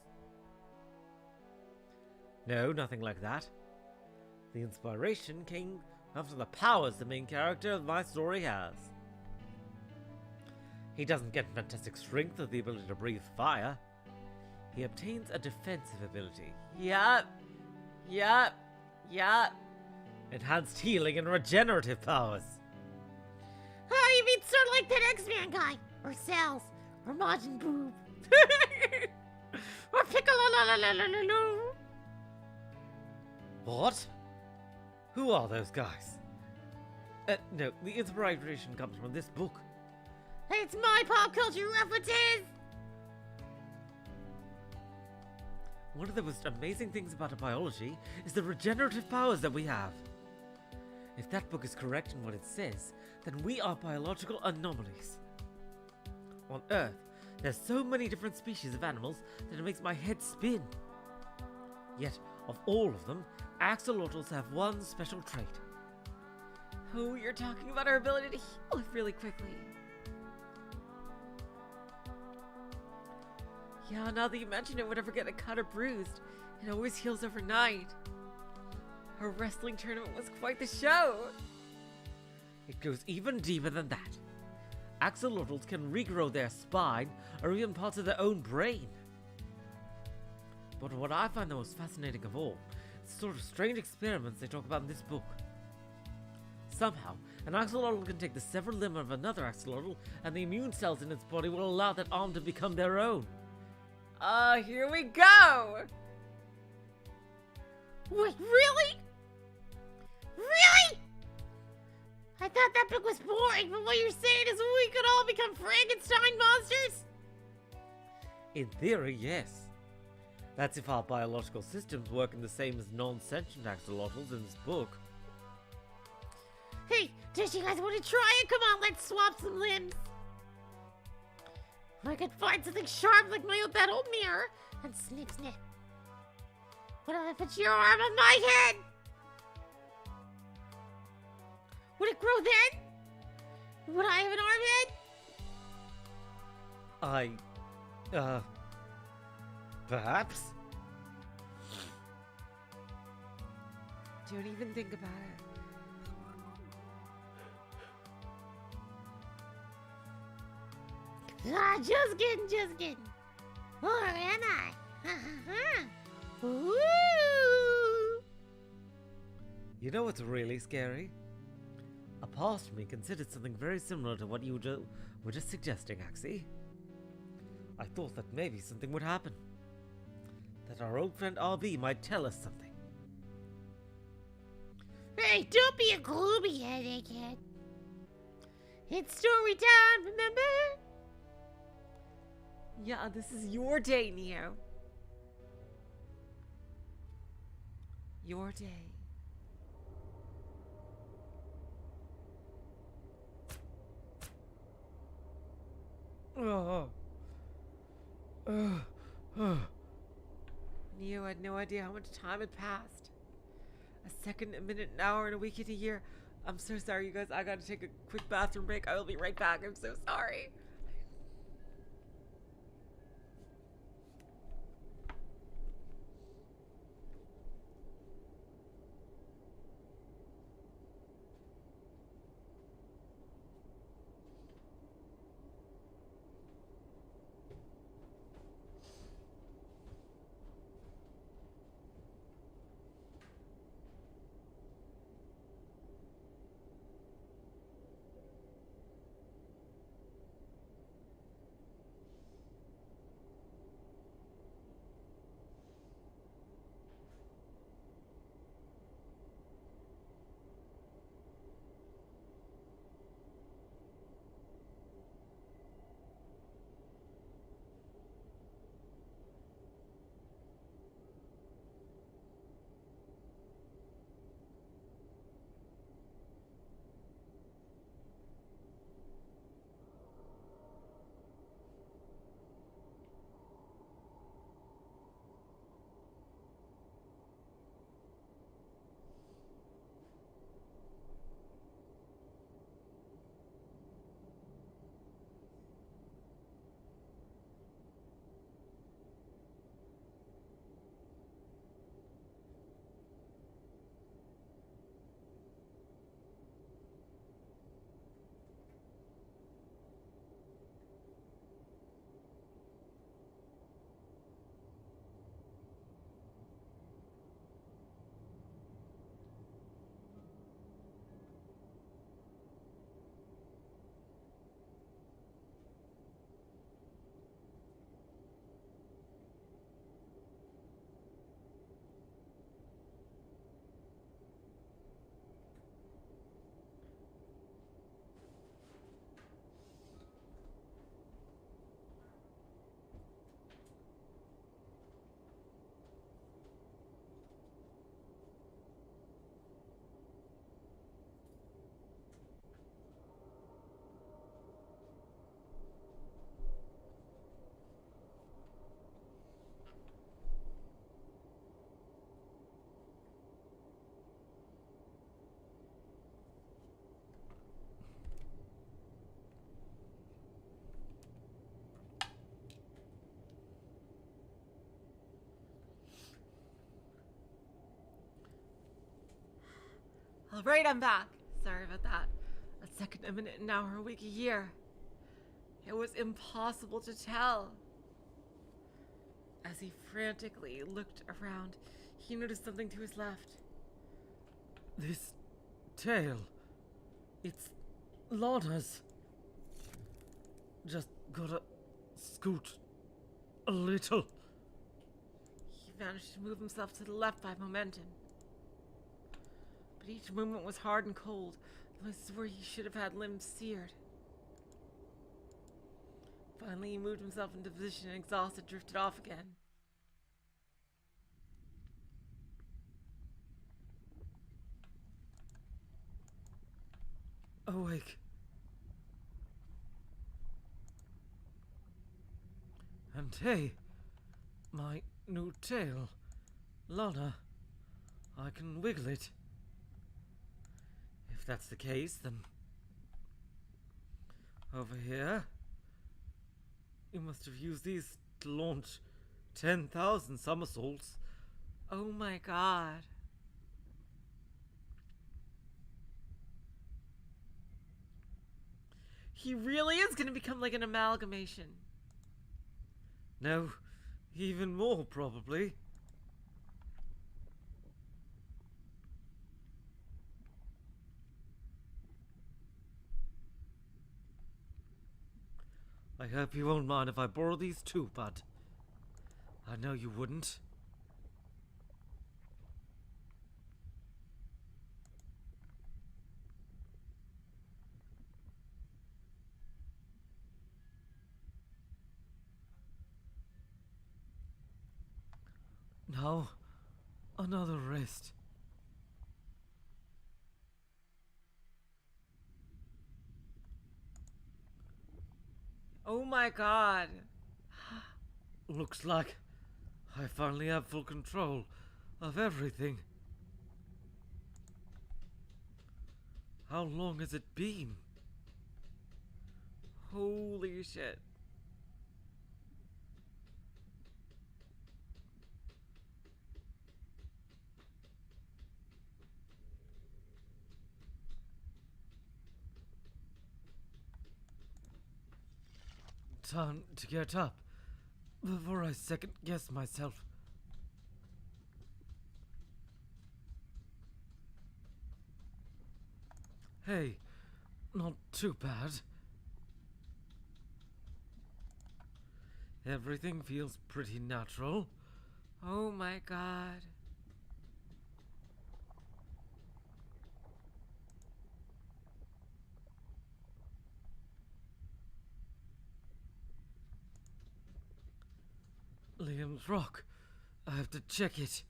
No, nothing like that. The inspiration came after the powers the main character of my story has. He doesn't get fantastic strength or the ability to breathe fire. He obtains a defensive ability. Yup. Enhanced healing and regenerative powers. Oh, you mean sort of like that X-Man guy? Or Cells? Or Majin Buu? Or Piccolo? What? Who are those guys? No, the inspiration comes from this book. It's my pop culture references! One of the most amazing things about our biology is the regenerative powers that we have. If that book is correct in what it says, then we are biological anomalies. On Earth, there's so many different species of animals that it makes my head spin. Yet, of all of them, axolotls have one special trait. Oh, you're talking about our ability to heal really quickly. Yeah, now that you mention it, whenever I get a cut or bruised, it always heals overnight. Our wrestling tournament was quite the show. It goes even deeper than that. Axolotls can regrow their spine or even parts of their own brain. But what I find the most fascinating of all is the sort of strange experiments they talk about in this book. Somehow, an axolotl can take the severed limb of another axolotl, and the immune cells in its body will allow that arm to become their own. Here we go! Wait, really? Really? I thought that book was boring, but what you're saying is we could all become Frankenstein monsters? In theory, yes. That's if our biological systems work in the same as non-sentient axolotls in this book. Hey, don't you guys want to try it? Come on, let's swap some limbs. I could find something sharp like that old mirror and snip snip. What if I put your arm on my head? Would it grow then? Would I have an arm head? Perhaps? Don't even think about it. Ah, just kidding, just kidding. Or am I? Ooh. You know what's really scary? A past me considered something very similar to what you were just suggesting, Axie. I thought that maybe something would happen. That our old friend RB might tell us something. Hey, don't be a gloomy headache head. It's story time, remember? Yeah, this is your day, Neo. Your day. Neo had no idea how much time had passed. A second, a minute, an hour, and a week, and a year. I'm so sorry, you guys. I gotta take a quick bathroom break. I will be right back. I'm so sorry. All right, I'm back. Sorry about that. A second, a minute, an hour, a week, a year. It was impossible to tell. As he frantically looked around, he noticed something to his left. This tail. It's Lana's. Just gotta scoot a little. He managed to move himself to the left by momentum. But each movement was hard and cold, places where he should have had limbs seared. Finally, he moved himself into position and exhausted, drifted off again. Awake. And hey, my new tail. Lana, I can wiggle it. If that's the case, then over here, you must have used these to launch 10,000 somersaults. Oh my god. He really is going to become like an amalgamation. No, even more probably. I hope you won't mind if I borrow these too, bud. I know you wouldn't. Now, another rest. Oh my god. Looks like I finally have full control of everything. How long has it been? Holy shit. Time to get up before I second guess myself. Hey, not too bad. Everything feels pretty natural. Oh my god. Liam's rock. I have to check it.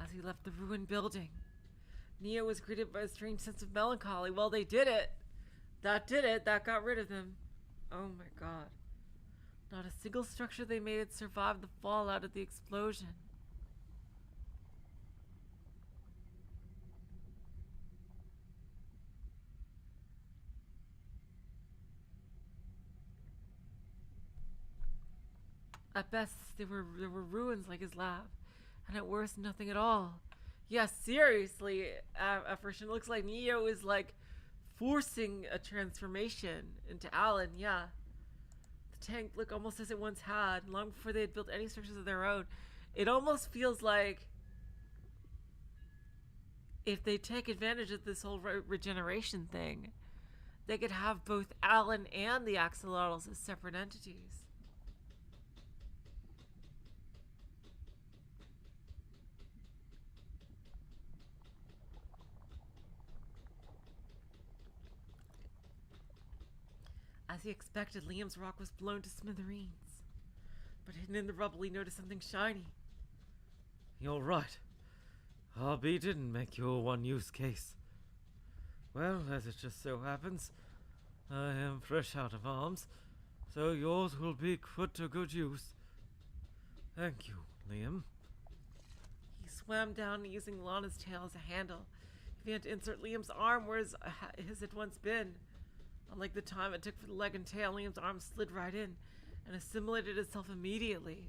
As he left the ruined building, Neo was greeted by a strange sense of melancholy. Well, they did it. That did it. That got rid of them. Oh my god. Not a single structure they made had survived the fallout of the explosion. At best, there were ruins like his lab, and at worst, nothing at all. Yes, seriously, at first it looks like Neo is like forcing a transformation into Alan, yeah. The tank looked almost as it once had, long before they had built any structures of their own. It almost feels like if they take advantage of this whole regeneration thing, they could have both Alan and the Axolotls as separate entities. As he expected, Liam's rock was blown to smithereens. But hidden in the rubble, he noticed something shiny. You're right. RB didn't make you a one-use case. Well, as it just so happens, I am fresh out of arms, so yours will be put to good use. Thank you, Liam. He swam down using Lana's tail as a handle. began to insert Liam's arm where his had once been. Unlike the time it took for the leg and tail, Liam's arm slid right in and assimilated itself immediately.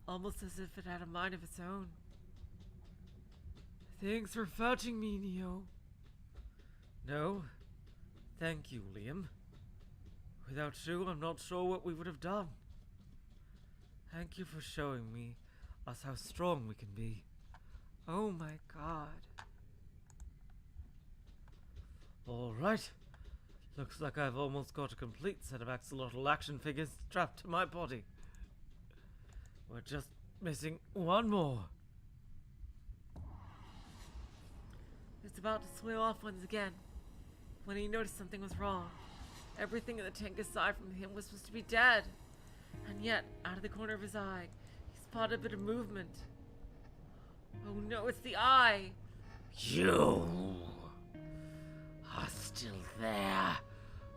Almost as if it had a mind of its own. Thanks for fetching me, Neo. No, thank you, Liam. Without you, I'm not sure what we would have done. Thank you for showing us how strong we can be. Oh my god. Alright. Looks like I've almost got a complete set of axolotl action figures strapped to my body. We're just missing one more. It's about to swim off once again when he noticed something was wrong. Everything in the tank aside from him was supposed to be dead. And yet, out of the corner of his eye, he spotted a bit of movement. Oh no, it's the eye! You are still there.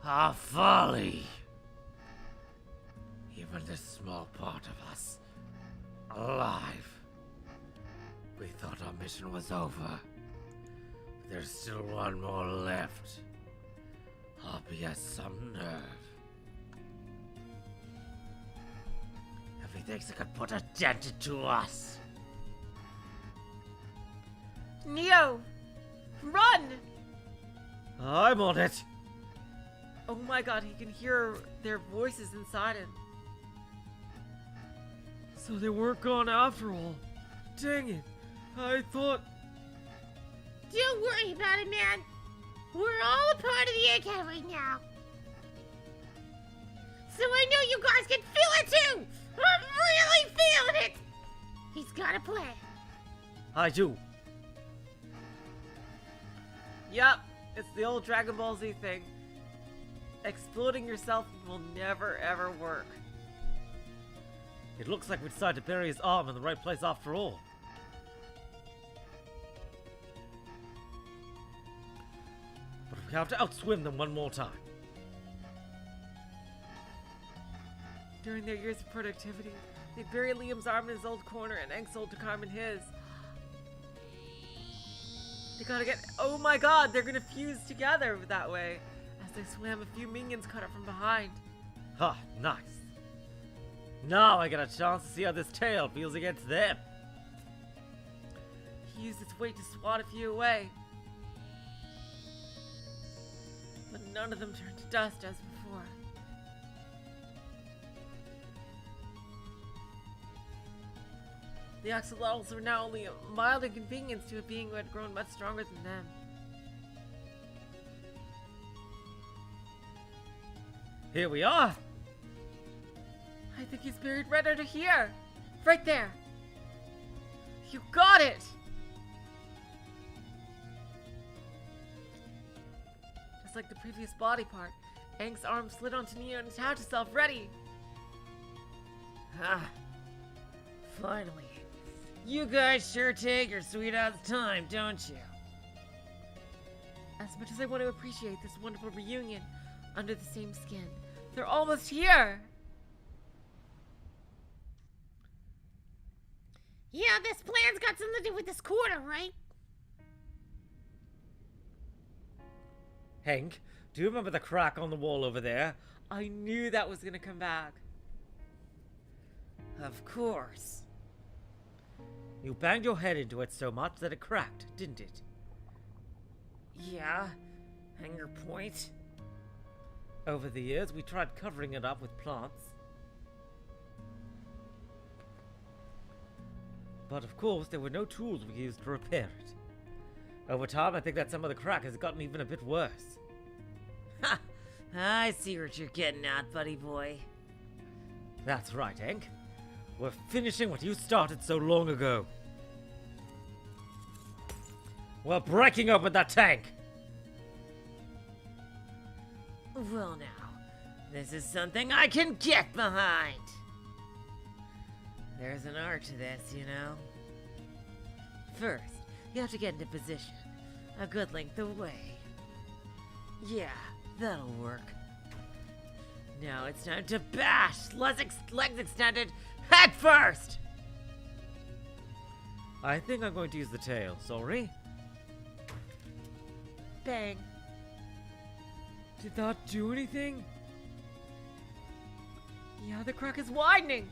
Our folly. Even this small part of us alive. We thought our mission was over. There's still one more left. RB has some nerve. If he thinks he could put a dent into us. Neo! Run! I'm on it. Oh my god, he can hear their voices inside him. So they weren't gone after all. Dang it. I thought... Don't worry about it, man. We're all a part of the egghead right now. So I know you guys can feel it too. I'm really feeling it. He's got a plan. I do. Yup, it's the old Dragon Ball Z thing. Exploding yourself will never ever work. It looks like we decided to bury his arm in the right place after all. But we have to outswim them one more time. During their years of productivity, they buried Liam's arm in his old corner and Axolotl took arm in his. They gotta get— oh my god, they're gonna fuse together that way. As they swam, a few minions caught up from behind. Ha, nice. Now I get a chance to see how this tail feels against them. He used its weight to swat a few away. But none of them turned to dust as before. The Axolotls were now only a mild inconvenience to a being who had grown much stronger than them. Here we are. I think he's buried right under here. Right there. You got it! Just like the previous body part, Aang's arm slid onto Neo and attached itself, ready. Ah, finally. You guys sure take your sweet ass time, don't you? As much as I want to appreciate this wonderful reunion under the same skin, they're almost here! Yeah, this plan's got something to do with this quarter, right? Hank, do you remember the crack on the wall over there? I knew that was gonna come back. Of course. You banged your head into it so much that it cracked, didn't it? Yeah, and your point? Over the years, we tried covering it up with plants. But of course, there were no tools we used to repair it. Over time, I think that some of the crack has gotten even a bit worse. Ha! I see what you're getting at, buddy boy. That's right, Hank. We're finishing what you started so long ago. We're breaking open that tank! Well now, this is something I can get behind. There's an art to this, you know. First, you have to get into position, a good length away. Yeah, that'll work. Now it's time to bash! Legs extended, head first! I think I'm going to use the tail. Sorry. Bang. Did that do anything? Yeah, the crack is widening.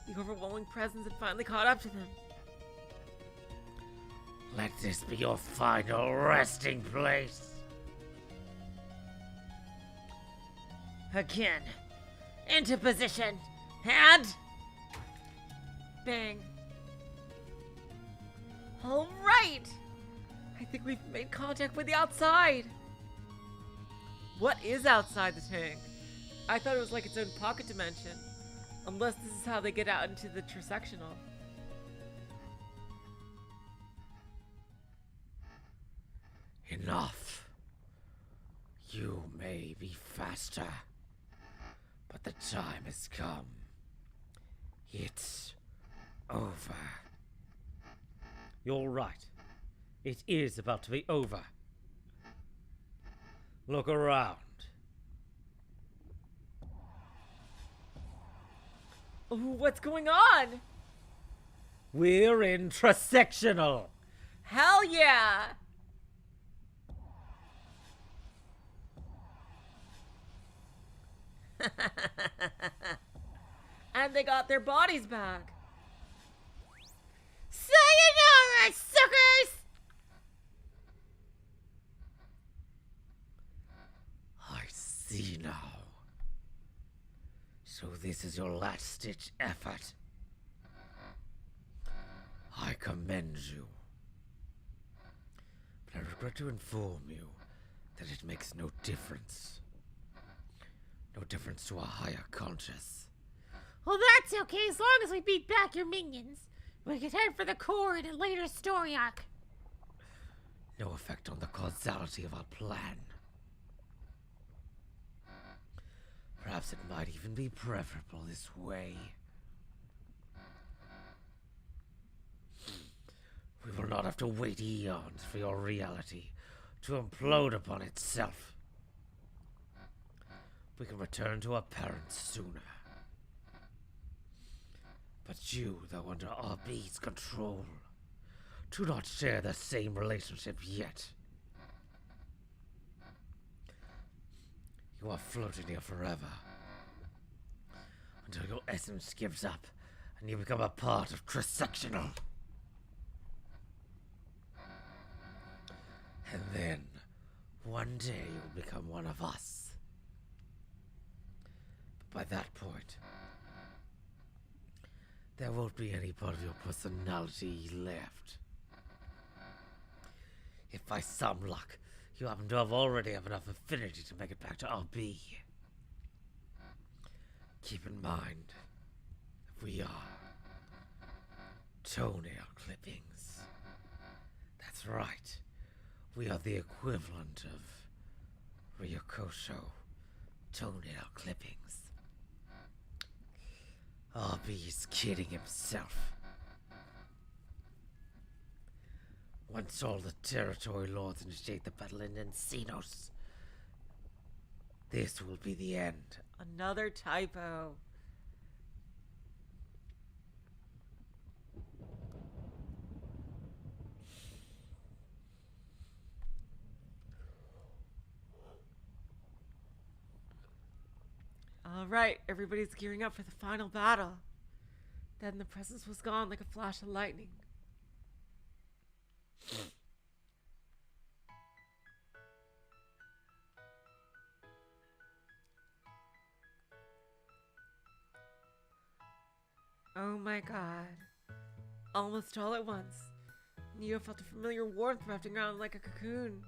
The overwhelming presence had finally caught up to them. Let this be your final resting place. Again. Into position. And... Bang. All right. I think we've made contact with the outside. What is outside the tank? I thought it was like its own pocket dimension. Unless this is how they get out into the trisectional. Enough. You may be faster, but the time has come. It's over. You're right. It is about to be over. Look around. Ooh, what's going on? We're in trisectional. Hell yeah! And they got their bodies back. Sayonara, suckers! I see now. So this is your last-ditch effort. I commend you. But I regret to inform you that it makes no difference. No difference to a higher conscious. Well, that's okay as long as we beat back your minions. We could head for the core in a later story arc. No effect on the causality of our plan. Perhaps it might even be preferable this way. We will not have to wait eons for your reality to implode upon itself. We can return to our parents sooner. But you, though under RB's control, do not share the same relationship yet. You are floating here forever, until your essence gives up and you become a part of trisectional. And then, one day you'll become one of us. But by that point, there won't be any part of your personality left. If by some luck, you happen to have already have enough affinity to make it back to RB. Keep in mind that we are toenail clippings. That's right. We are the equivalent of Ryokosho toenail clippings. RB's kidding himself. Once all the territory lords initiate the battle in Encinos, this will be the end. Another typo. All right, everybody's gearing up for the final battle. Then the presence was gone like a flash of lightning. Oh my god. Almost all at once, Neo felt a familiar warmth wrapping around like a cocoon.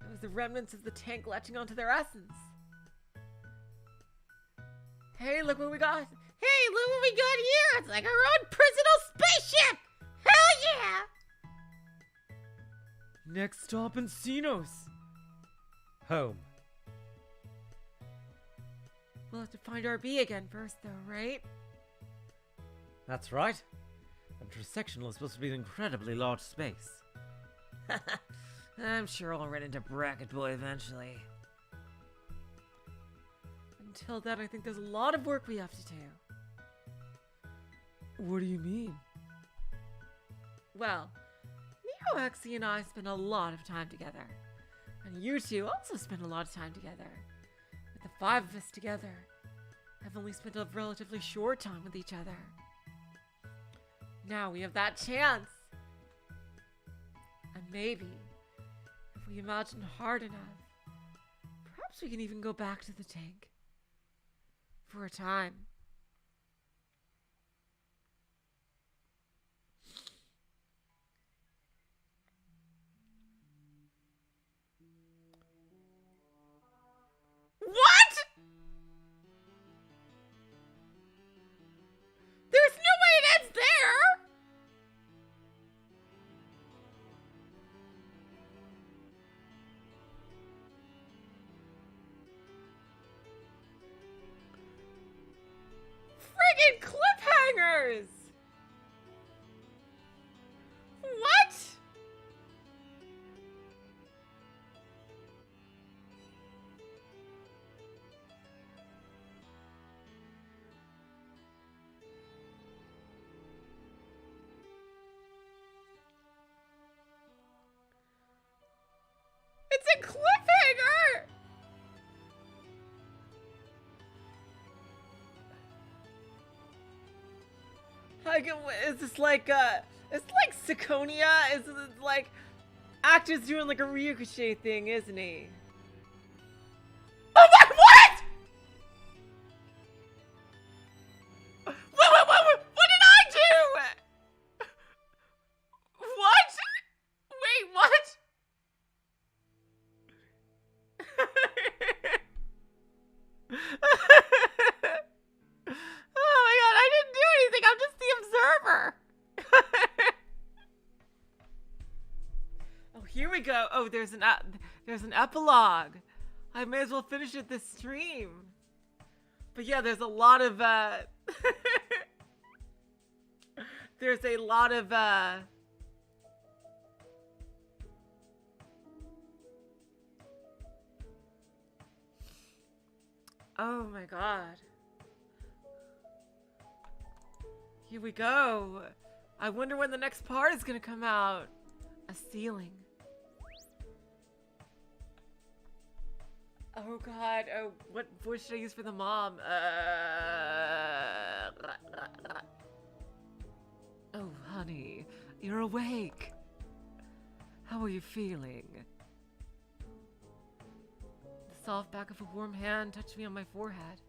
It was the remnants of the tank latching onto their essence. Hey, look what we got! Hey, look what we got here! It's like our own personal spaceship! Hell yeah! Next stop, Encinos. Home. We'll have to find RB again first, though, right? That's right. And trisectional is supposed to be an incredibly large space. I'm sure I'll run into Bracket Boy eventually. until then, I think there's a lot of work we have to do. What do you mean? Well, Neo-Axie and I spend a lot of time together. And you two also spend a lot of time together. With the 5 of us together, I've only spent a relatively short time with each other. Now we have that chance. And maybe, if we imagine hard enough, perhaps we can even go back to the tank. For a time. What?! There's no way it ends there! Friggin' cliffhangers! What?! It's a cliffhanger! Is this like, it's like Siconia? Is it like, actor's doing like a Ryokosho thing, isn't he? Oh my, what?! What did I do?! What?! Wait, what?! Oh my god, I didn't do anything. I'm just the observer. Oh, here we go. Oh, there's an epilogue. I may as well finish it this stream. But yeah, there's a lot of there's a lot of oh my god. Here we go. I wonder when the next part is gonna come out. A ceiling. Oh god. Oh, what voice should I use for the mom? Oh, honey. You're awake. How are you feeling? The soft back of a warm hand touched me on my forehead.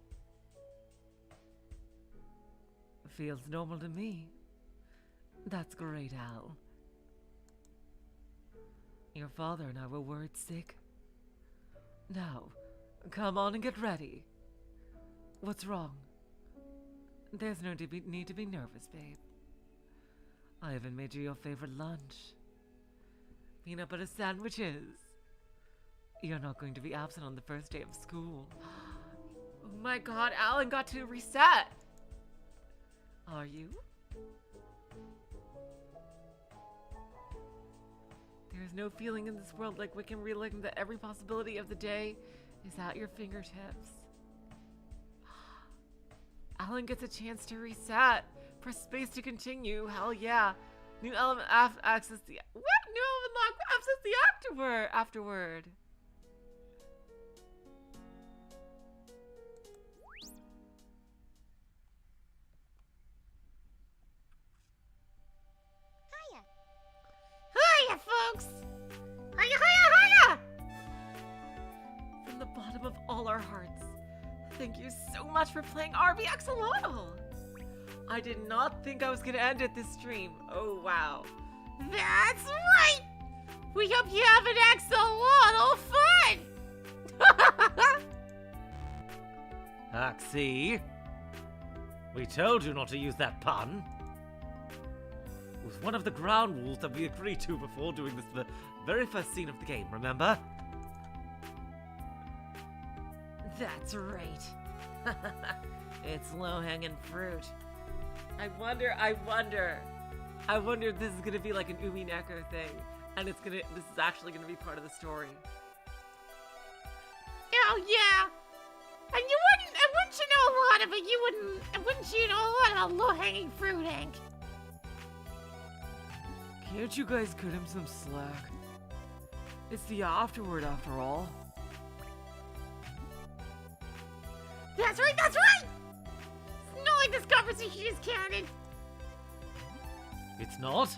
Feels normal to me. That's great, Al. Your father and I were worried sick. Now, come on and get ready. What's wrong? There's no need to be nervous, babe. I even made you your favorite lunch. Peanut butter sandwiches. You're not going to be absent on the first day of school. Oh my god, Alan got to reset! Are you? There is no feeling in this world like we can realizing that every possibility of the day is at your fingertips. Alan gets a chance to reset. Press space to continue. Hell yeah. New element access the what? New element lock access the afterward. Hiya, folks! Hiya, hiya, hiya! From the bottom of all our hearts, thank you so much for playing RB Axolotl! I did not think I was gonna end it this stream. Oh wow. That's right! We hope you have an axolotl fun! Axie, we told you not to use that pun. It was one of the ground rules that we agreed to before doing this the very first scene of the game, remember? That's right. It's low-hanging fruit. I wonder if this is gonna be like an Umineko thing, and this is actually gonna be part of the story. Oh yeah! And you wouldn't wouldn't you know a lot of it? Wouldn't you know a lot about low-hanging fruit, Hank? Can't you guys cut him some slack? It's the afterword, after all. That's right, that's right! It's not like this conversation is canon. It's not?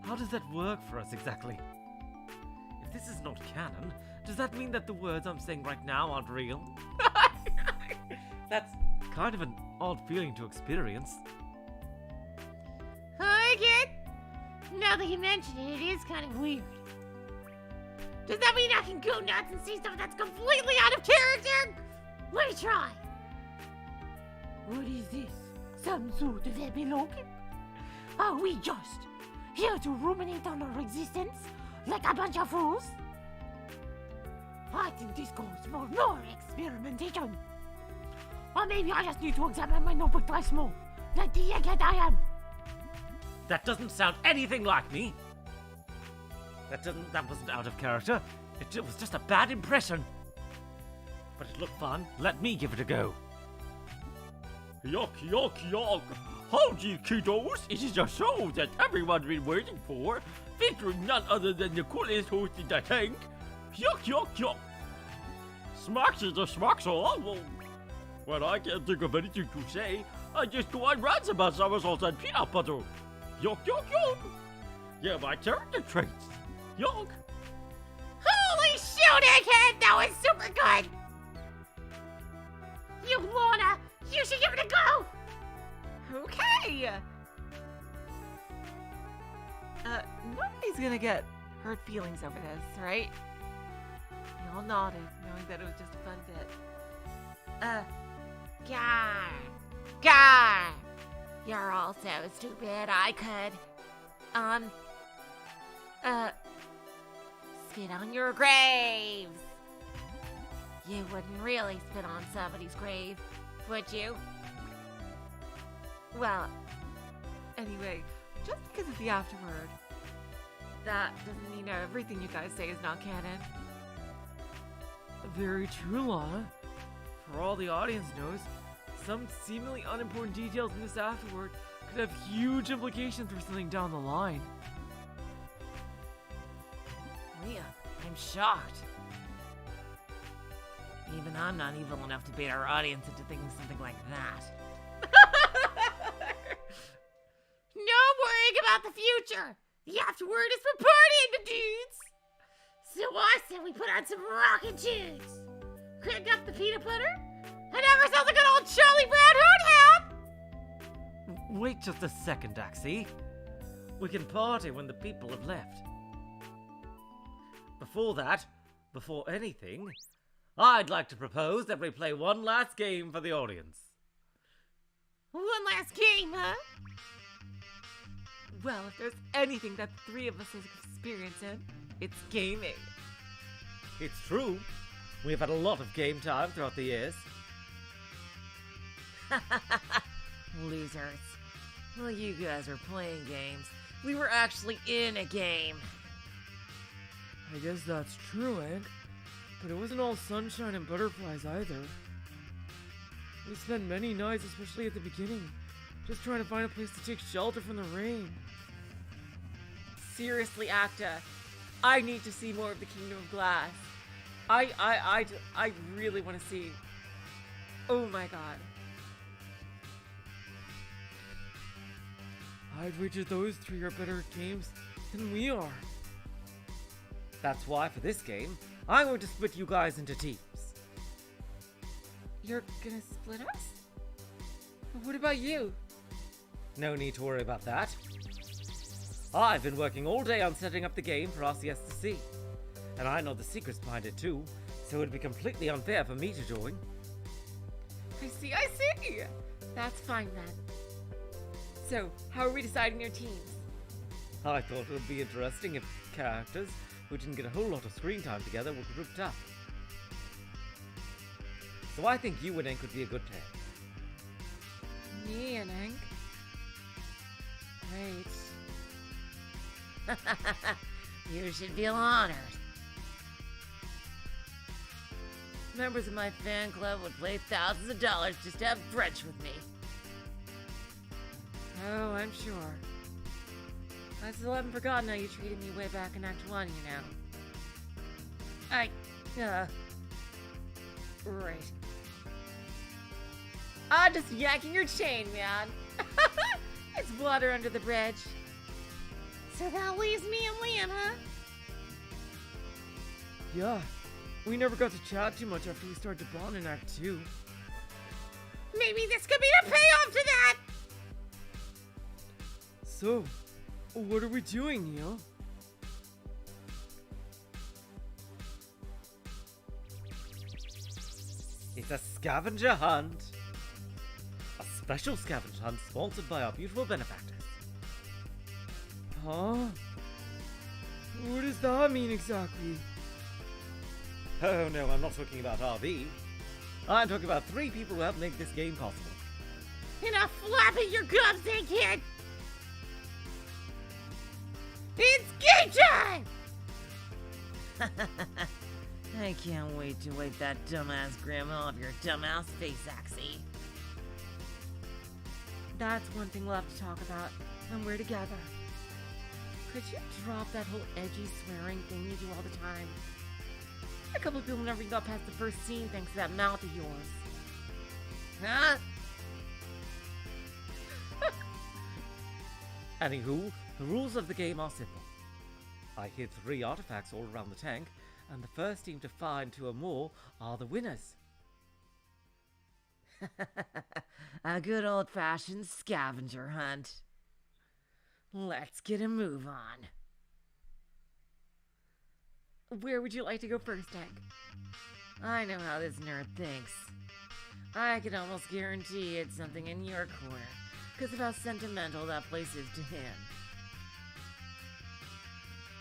How does that work for us exactly? If this is not canon, does that mean that the words I'm saying right now aren't real? That's kind of an odd feeling to experience. I get. Now that you mention it, it is kind of weird. Does that mean I can go nuts and see stuff that's completely out of character? Let me try. What is this? Some sort of epilogue? Are we just here to ruminate on our existence like a bunch of fools? I think this calls for more experimentation. Or maybe I just need to examine my notebook twice more, like the egghead I am. That doesn't sound anything like me. That wasn't out of character. It was just a bad impression. But it looked fun. Let me give it a go. Yuck, yuck, yuck. Howdy, kiddos. It is a show that everyone's been waiting for, featuring none other than the coolest host in the tank. Yuck, yuck, yuck. Smacks is a smacks all. Well, when I can't think of anything to say, I just go on rants about somersaults and peanut butter. Yuck, yuck, yuck. Yeah, my character traits. Yuck. Holy shoot, egghead! That was super good! You Lorna, you should give it a go! Okay. Nobody's gonna get hurt feelings over this, right? You all nodded, knowing that it was just a fun bit. Gar. You're all so stupid, I could, spit on your graves. You wouldn't really spit on somebody's grave, would you? Well, anyway, just because it's the afterword, that doesn't mean everything you guys say is not canon. Very true, Lana. For all the audience knows, some seemingly unimportant details in this afterword could have huge implications for something down the line. Leah, I'm shocked. Even I'm not evil enough to bait our audience into thinking something like that. No worrying about the future. The afterword is for partying, my dudes. So I said we put on some rockin' tunes, crank up the peanut butter, and have ourselves a good old Charlie Brown hoot hound. Wait just a second, Axie. We can party when the people have left. Before that, before anything, I'd like to propose that we play one last game for the audience. One last game, huh? Well, if there's anything that the three of us has experience in, it's gaming. It's true. We've had a lot of game time throughout the years. Losers. Well, you guys are playing games. We were actually in a game. I guess that's true, Hank. But it wasn't all sunshine and butterflies either. We spent many nights, especially at the beginning, just trying to find a place to take shelter from the rain. Seriously, Acta, I need to see more of the Kingdom of Glass. I really want to see. Oh my god. I'd wager those three are better at games than we are. That's why, for this game, I'm going to split you guys into teams. You're gonna split us? But what about you? No need to worry about that. I've been working all day on setting up the game for RCS to see. And I know the secrets behind it too, so it'd be completely unfair for me to join. I see. That's fine then. So, how are we deciding your teams? I thought it would be interesting if characters who didn't get a whole lot of screen time together were grouped up. So I think you and Ink would be a good pair. Me and Ink? Great. You should feel honored. Members of my fan club would pay thousands of dollars just to have brunch with me. Oh, I'm sure. I still haven't forgotten how you treated me way back in Act 1, you know. Right. Just yanking your chain, man. It's water under the bridge. So that leaves me and Liam, huh? Yeah, we never got to chat too much after we started to bond in Act 2. Maybe this could be the payoff to that! So, what are we doing, Neil? It's a scavenger hunt. A special scavenger hunt sponsored by our beautiful benefactors. Huh? What does that mean exactly? Oh no, I'm not talking about RB. I'm talking about 3 people who helped make this game possible. Enough flapping your gums, eh, kid? It's game time! I can't wait to wipe that dumbass grandma off your dumbass face, Axie. That's one thing we'll have to talk about when we're together. Could you drop that whole edgy swearing thing you do all the time? A couple of people never got past the first scene thanks to that mouth of yours. Huh? Anywho, the rules of the game are simple. I hid 3 artifacts all around the tank, and the first team to find 2 or more are the winners. A good old-fashioned scavenger hunt. Let's get a move on. Where would you like to go first, Hank? I know how this nerd thinks. I can almost guarantee it's something in your corner, because of how sentimental that place is to him.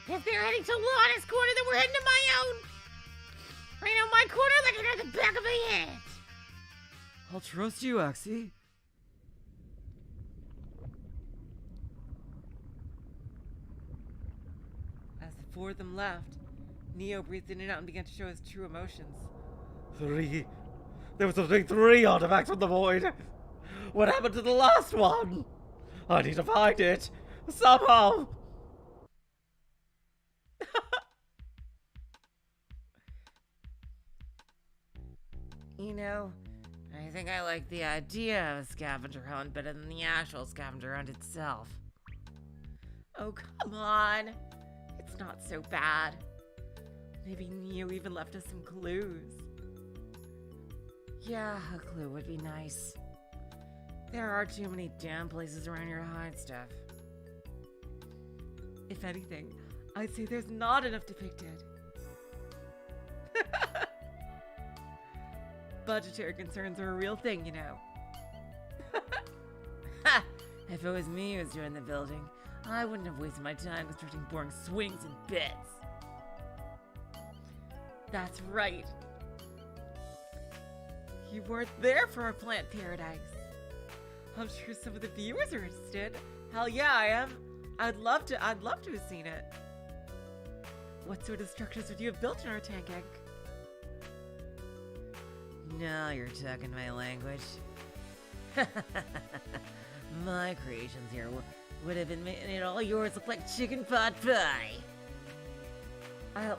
If they're heading to Lana's corner, then we're heading to my own. I know my corner like I know the back of my head. I'll trust you, Axie. As the 4 of them left, Neo breathed in and out and began to show his true emotions. 3. There was something 3 artifacts from the void. What happened to the last one? I need to find it. Somehow. You know, I think I like the idea of a scavenger hunt better than the actual scavenger hunt itself. Oh, come on. It's not so bad. Maybe Neo even left us some clues. Yeah, a clue would be nice. There are too many damn places around here to hide stuff. If anything, I'd say there's not enough depicted. Budgetary concerns are a real thing, you know. Ha! If it was me who was doing the building, I wouldn't have wasted my time constructing boring swings and beds. That's right. You weren't there for our plant paradise. I'm sure some of the viewers are interested. Hell yeah, I am. I'd love to have seen it. What sort of structures would you have built in our tank, Hank? Now you're talking my language. My creations here would have been making it all yours look like chicken pot pie. I'll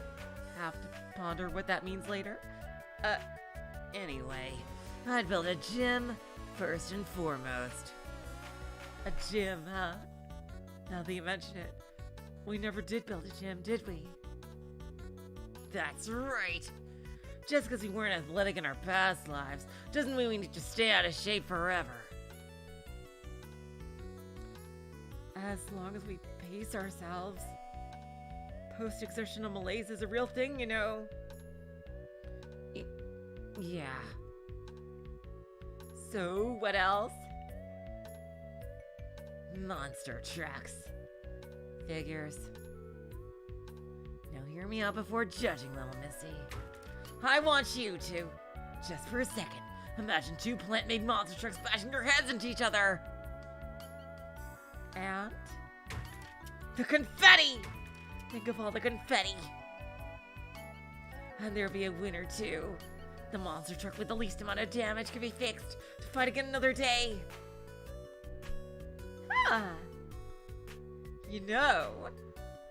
have to ponder what that means later. Anyway, I'd build a gym first and foremost. A gym, huh? Now that you mention it, we never did build a gym, did we? That's right. Just because we weren't athletic in our past lives doesn't mean we need to stay out of shape forever. As long as we pace ourselves. Post-exertional malaise is a real thing, you know. Yeah. So, what else? Monster trucks. Figures. Now hear me out before judging, little missy. I want you to, just for a second, imagine 2 plant-made monster trucks bashing their heads into each other. And? The confetti! Think of all the confetti. And there'll be a winner too. The monster truck with the least amount of damage can be fixed to fight again another day. Huh. You know,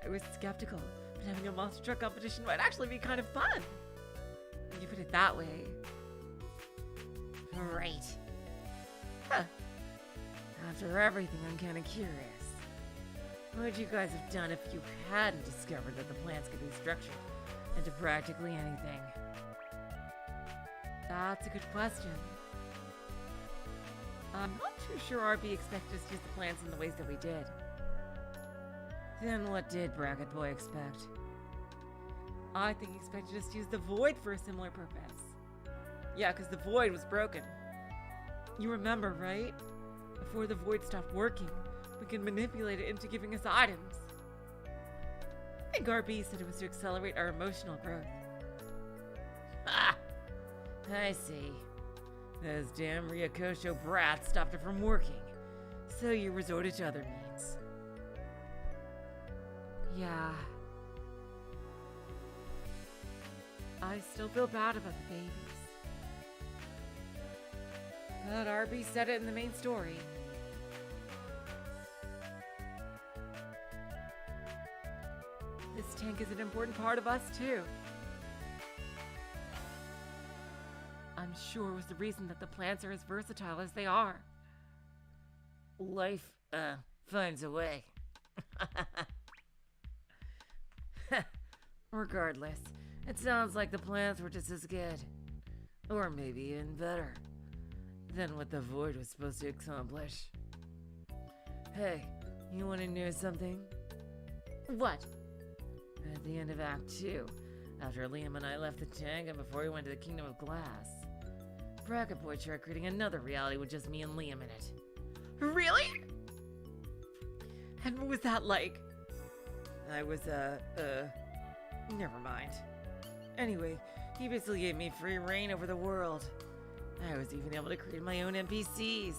I was skeptical, but having a monster truck competition might actually be kind of fun. When you put it that way. Right. Huh. After everything, I'm kind of curious. What would you guys have done if you hadn't discovered that the plants could be structured into practically anything? That's a good question. I'm not too sure RB expected us to use the plants in the ways that we did. Then what did Bracket Boy expect? I think he expected us to use the Void for a similar purpose. Yeah, because the Void was broken. You remember, right? Before the Void stopped working, we could manipulate it into giving us items. I think RB said it was to accelerate our emotional growth. Ah! I see. Those damn Ryokosho brats stopped it from working, so you resorted to other means. Yeah. I still feel bad about the babies. But RB said it in the main story. This tank is an important part of us, too. I'm sure it was the reason that the plants are as versatile as they are. Life, finds a way. Regardless, it sounds like the plants were just as good. Or maybe even better than what the Void was supposed to accomplish. Hey, you want to know something? What? At the end of Act 2, after Liam and I left the tank and before we went to the Kingdom of Glass, Bracket Boy tried creating another reality with just me and Liam in it. Really? And what was that like? I was, never mind. Anyway, he basically gave me free reign over the world. I was even able to create my own NPCs.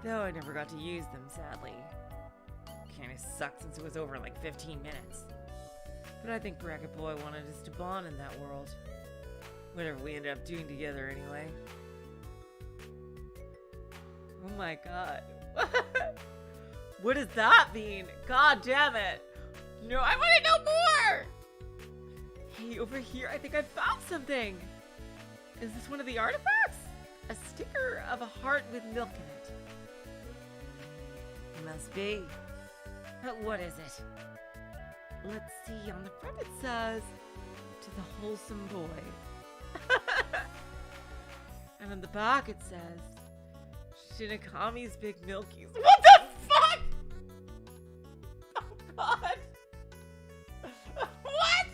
Though I never got to use them, sadly. Kinda sucked since it was over in like 15 minutes. But I think Bracket Boy wanted us to bond in that world. Whatever we ended up doing together anyway. Oh my god. What does that mean? God damn it. No, I want to know more! Hey, over here, I think I found something. Is this one of the artifacts? A sticker of a heart with milk in it. Must be. But what is it? Let's see, on the front it says, to the wholesome boy. And on the back it says, Shinakami's Big Milkies. What the fuck? Oh god. What?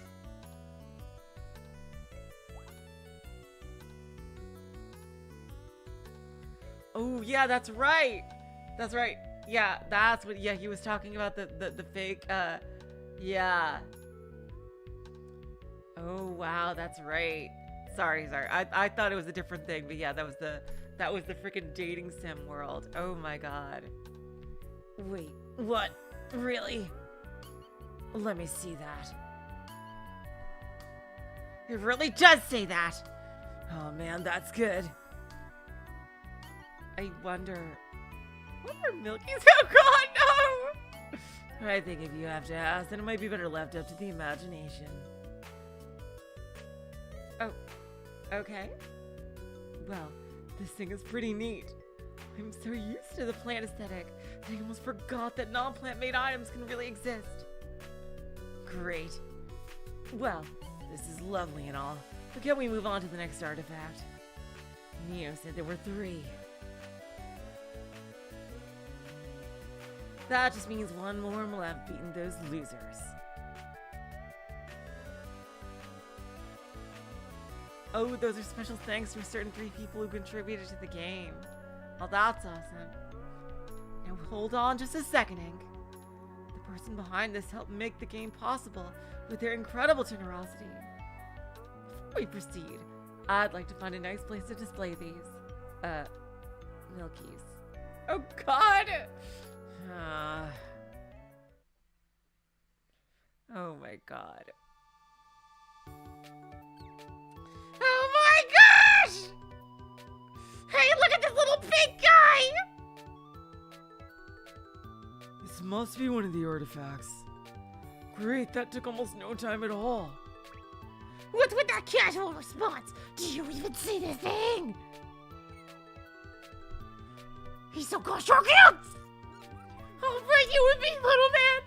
Oh yeah, that's right. That's right. Yeah, that's what, yeah, he was talking about the fake, yeah. Oh wow, that's right. Sorry. I thought it was a different thing, but yeah, that was the freaking dating sim world. Oh my god. Wait, what? Really? Let me see that. It really does say that. Oh man, that's good. I wonder, what are Milky's? Oh god, no! I think if you have to ask, then it might be better left up to the imagination. Oh, okay. Well, this thing is pretty neat. I'm so used to the plant aesthetic that I almost forgot that non-plant made items can really exist. Great. Well, this is lovely and all, but can we move on to the next artifact? Neo said there were 3. That just means one more and we'll have beaten those losers. Oh, those are special thanks to certain 3 people who contributed to the game. Well, that's awesome. Now hold on just a second, Ink. The person behind this helped make the game possible with their incredible generosity. Before we proceed, I'd like to find a nice place to display these, Milkies. Oh god! Oh my god. Hey, look at this little pink guy! This must be one of the artifacts. Great, that took almost no time at all. What's with that casual response? Did you even see the thing? He's so gosh darn cute! All right, you and me, little man.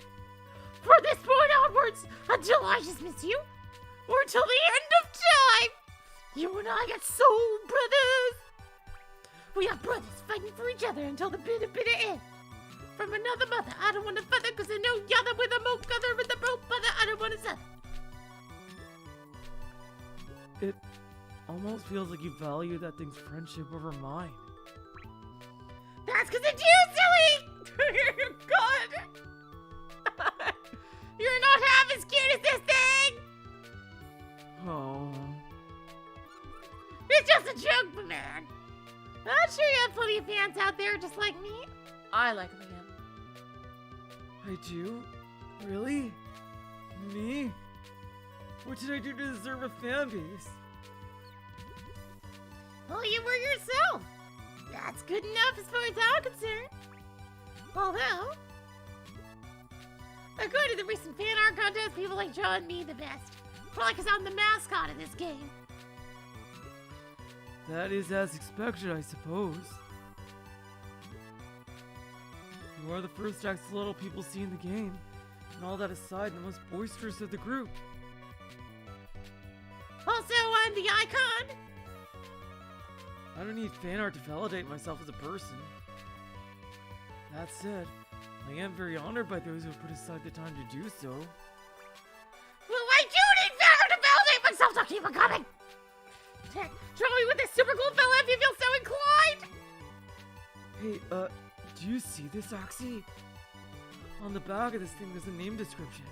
From this point onwards, until I just miss you, or until the end of time, you and I are soul brothers. We are brothers fighting for each other until the bitter end. From another mother, I don't want to feather, cause I know y'other with a moke other with a rope mother, I don't want to settle. It almost feels like you value that thing's friendship over mine. That's cause it's you, silly! You're good! You're not half as cute as this thing! Oh. It's just a joke, man. I'm sure you have plenty of fans out there just like me. I like Liam. I do? Really? Me? What did I do to deserve a fan base? Well, you were yourself. That's good enough as far as I'm concerned. Although, according to the recent fan art contest, people like drawing me the best. Probably because I'm the mascot of this game. That is as expected, I suppose. You are the first Axolotl people see in the game, and all that aside, the most boisterous of the group. Also, I'm the icon. I don't need fan art to validate myself as a person. That said, I am very honored by those who have put aside the time to do so. Well, I do need fan art to validate myself, so keep it coming. Show me with this super cool fella if you feel so inclined. Hey, do you see this, Axie? On the back of this thing there's a name description.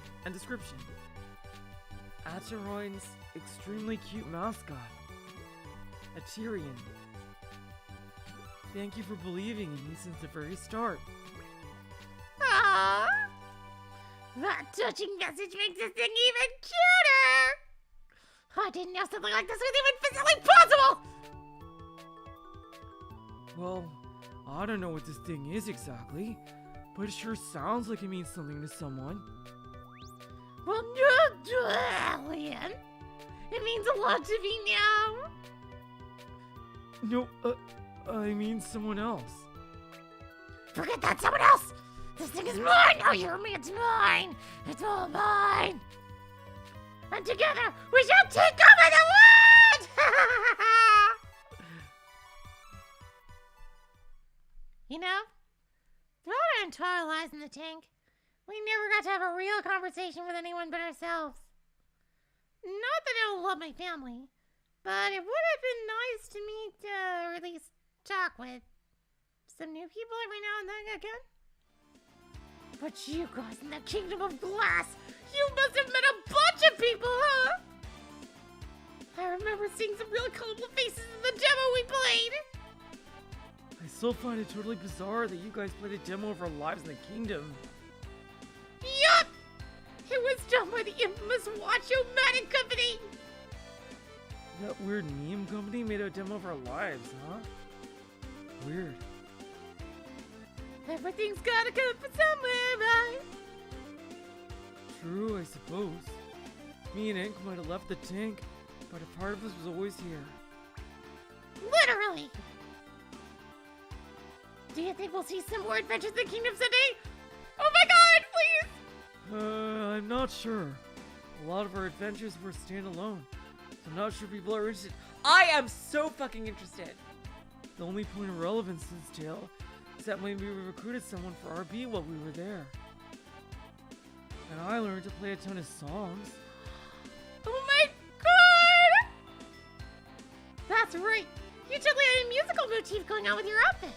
Acheron's extremely cute mascot. A Tyrion. Thank you for believing in me since the very start. Aww. That touching message makes this thing even cuter. I didn't know something like this was even physically possible. Well, I don't know what this thing is exactly, but it sure sounds like it means something to someone. Well, no, Liam. It means a lot to me now. No, I mean someone else. Forget that, someone else. This thing is mine. Oh, you hear me? It's mine. It's all mine. And together, we shall take over the world! You know, throughout our entire lives in the tank, we never got to have a real conversation with anyone but ourselves. Not that I don't love my family, but it would have been nice to meet, or at least talk with, some new people every now and then again. But you guys in the Kingdom of Glass, you must have met a bunch of people, huh? I remember seeing some real colorful faces in the demo we played. I still find it totally bizarre that you guys played a demo of our lives in the kingdom. Yup! It was done by the infamous Watch-O-Matic Company. That weird meme company made a demo of our lives, huh? Weird. Everything's gotta come from somewhere, right? True, I suppose. Me and Ink might have left the tank, but a part of us was always here. Literally! Do you think we'll see some more adventures in the kingdom someday? Oh my god, please! I'm not sure. A lot of our adventures were standalone, so I'm not sure people are interested. I am so fucking interested. The only point of relevance to this tale is that maybe we recruited someone for RB while we were there. And I learned to play a ton of songs. Oh my god! That's right! You totally had a musical motif going on with your outfit.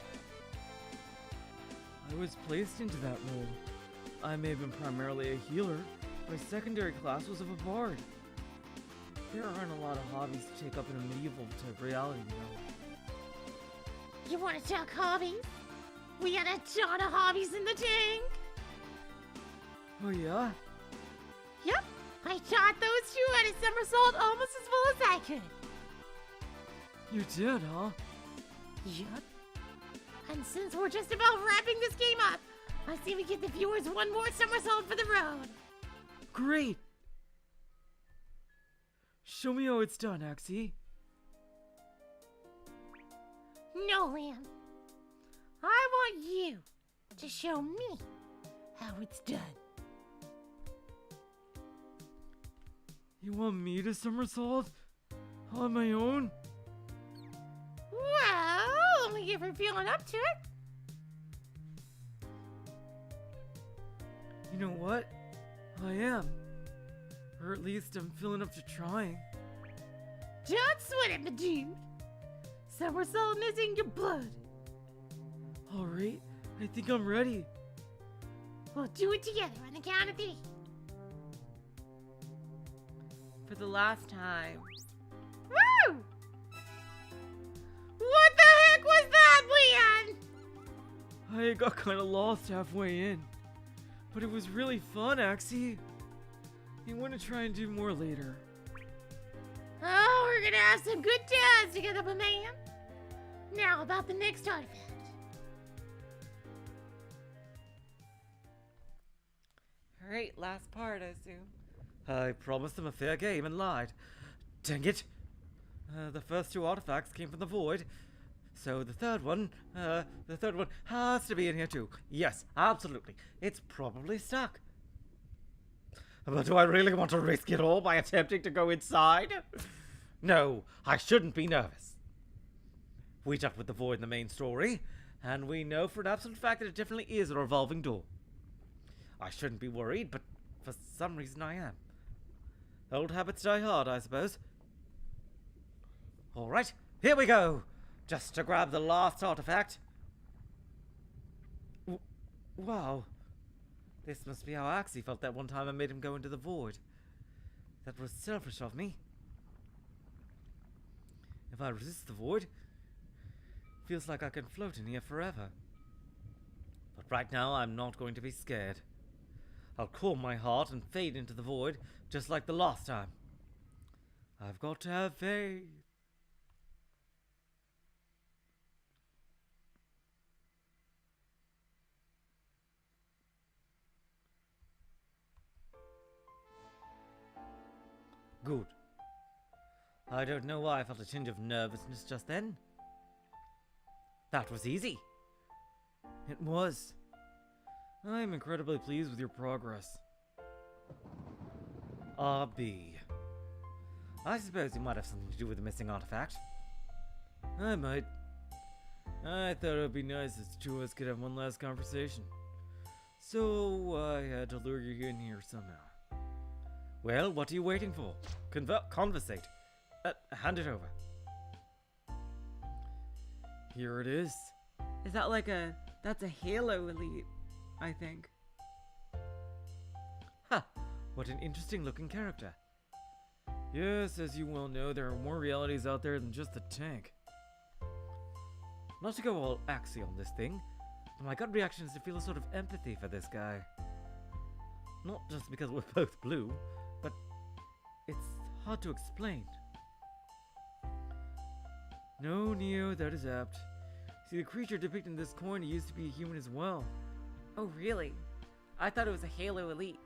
I was placed into that role. I may have been primarily a healer, my secondary class was of a bard. There aren't a lot of hobbies to take up in a medieval type reality, you know. You want to talk hobbies? We had a ton of hobbies in the tank. Oh yeah? Yep, I taught those two how to somersault almost as well as I could. You did, huh? Yup. And since we're just about wrapping this game up, I say we give the viewers one more somersault for the road. Great! Show me how it's done, Axie. No, Lamb. I want you to show me how it's done. You want me to somersault? On my own? Well, only if you're feeling up to it. You know what? I am. Or at least I'm feeling up to trying. Don't sweat it, my dude. Somersaulting is in your blood. Alright, I think I'm ready. We'll do it together on the count of 3. For the last time. Woo! What the heck was that, Leon? I got kinda lost halfway in. But it was really fun, Axie. You want to try and do more later? Oh, we're gonna have some good times together, my man. Now about the next artifact. Alright, last part, I assume. I promised them a fair game and lied. Dang it! The first 2 artifacts came from the void, so the third one has to be in here too. Yes, absolutely. It's probably stuck. But do I really want to risk it all by attempting to go inside? No, I shouldn't be nervous. We dealt with the void in the main story, and we know for an absolute fact that it definitely is a revolving door. I shouldn't be worried, but for some reason I am. Old habits die hard, I suppose. Alright, here we go! Just to grab the last artifact. Wow. This must be how Axie felt that one time I made him go into the void. That was selfish of me. If I resist the void, feels like I can float in here forever. But right now, I'm not going to be scared. I'll calm my heart and fade into the void, just like the last time. I've got to have faith. Good. I don't know why I felt a tinge of nervousness just then. That was easy. It was. I'm incredibly pleased with your progress. RB. I suppose you might have something to do with the missing artifact. I might. I thought it would be nice if the two of us could have one last conversation. So I had to lure you in here somehow. Well, what are you waiting for? Conversate. Hand it over. Here it is. Is that like that's a Halo Elite, I think. Ha! What an interesting looking character. Yes, as you well know, there are more realities out there than just the tank. Not to go all Axie on this thing, but my gut reaction is to feel a sort of empathy for this guy. Not just because we're both blue, but it's hard to explain. No, Neo, that is apt. See, the creature depicted in this coin used to be a human as well. Oh, really? I thought it was a Halo Elite.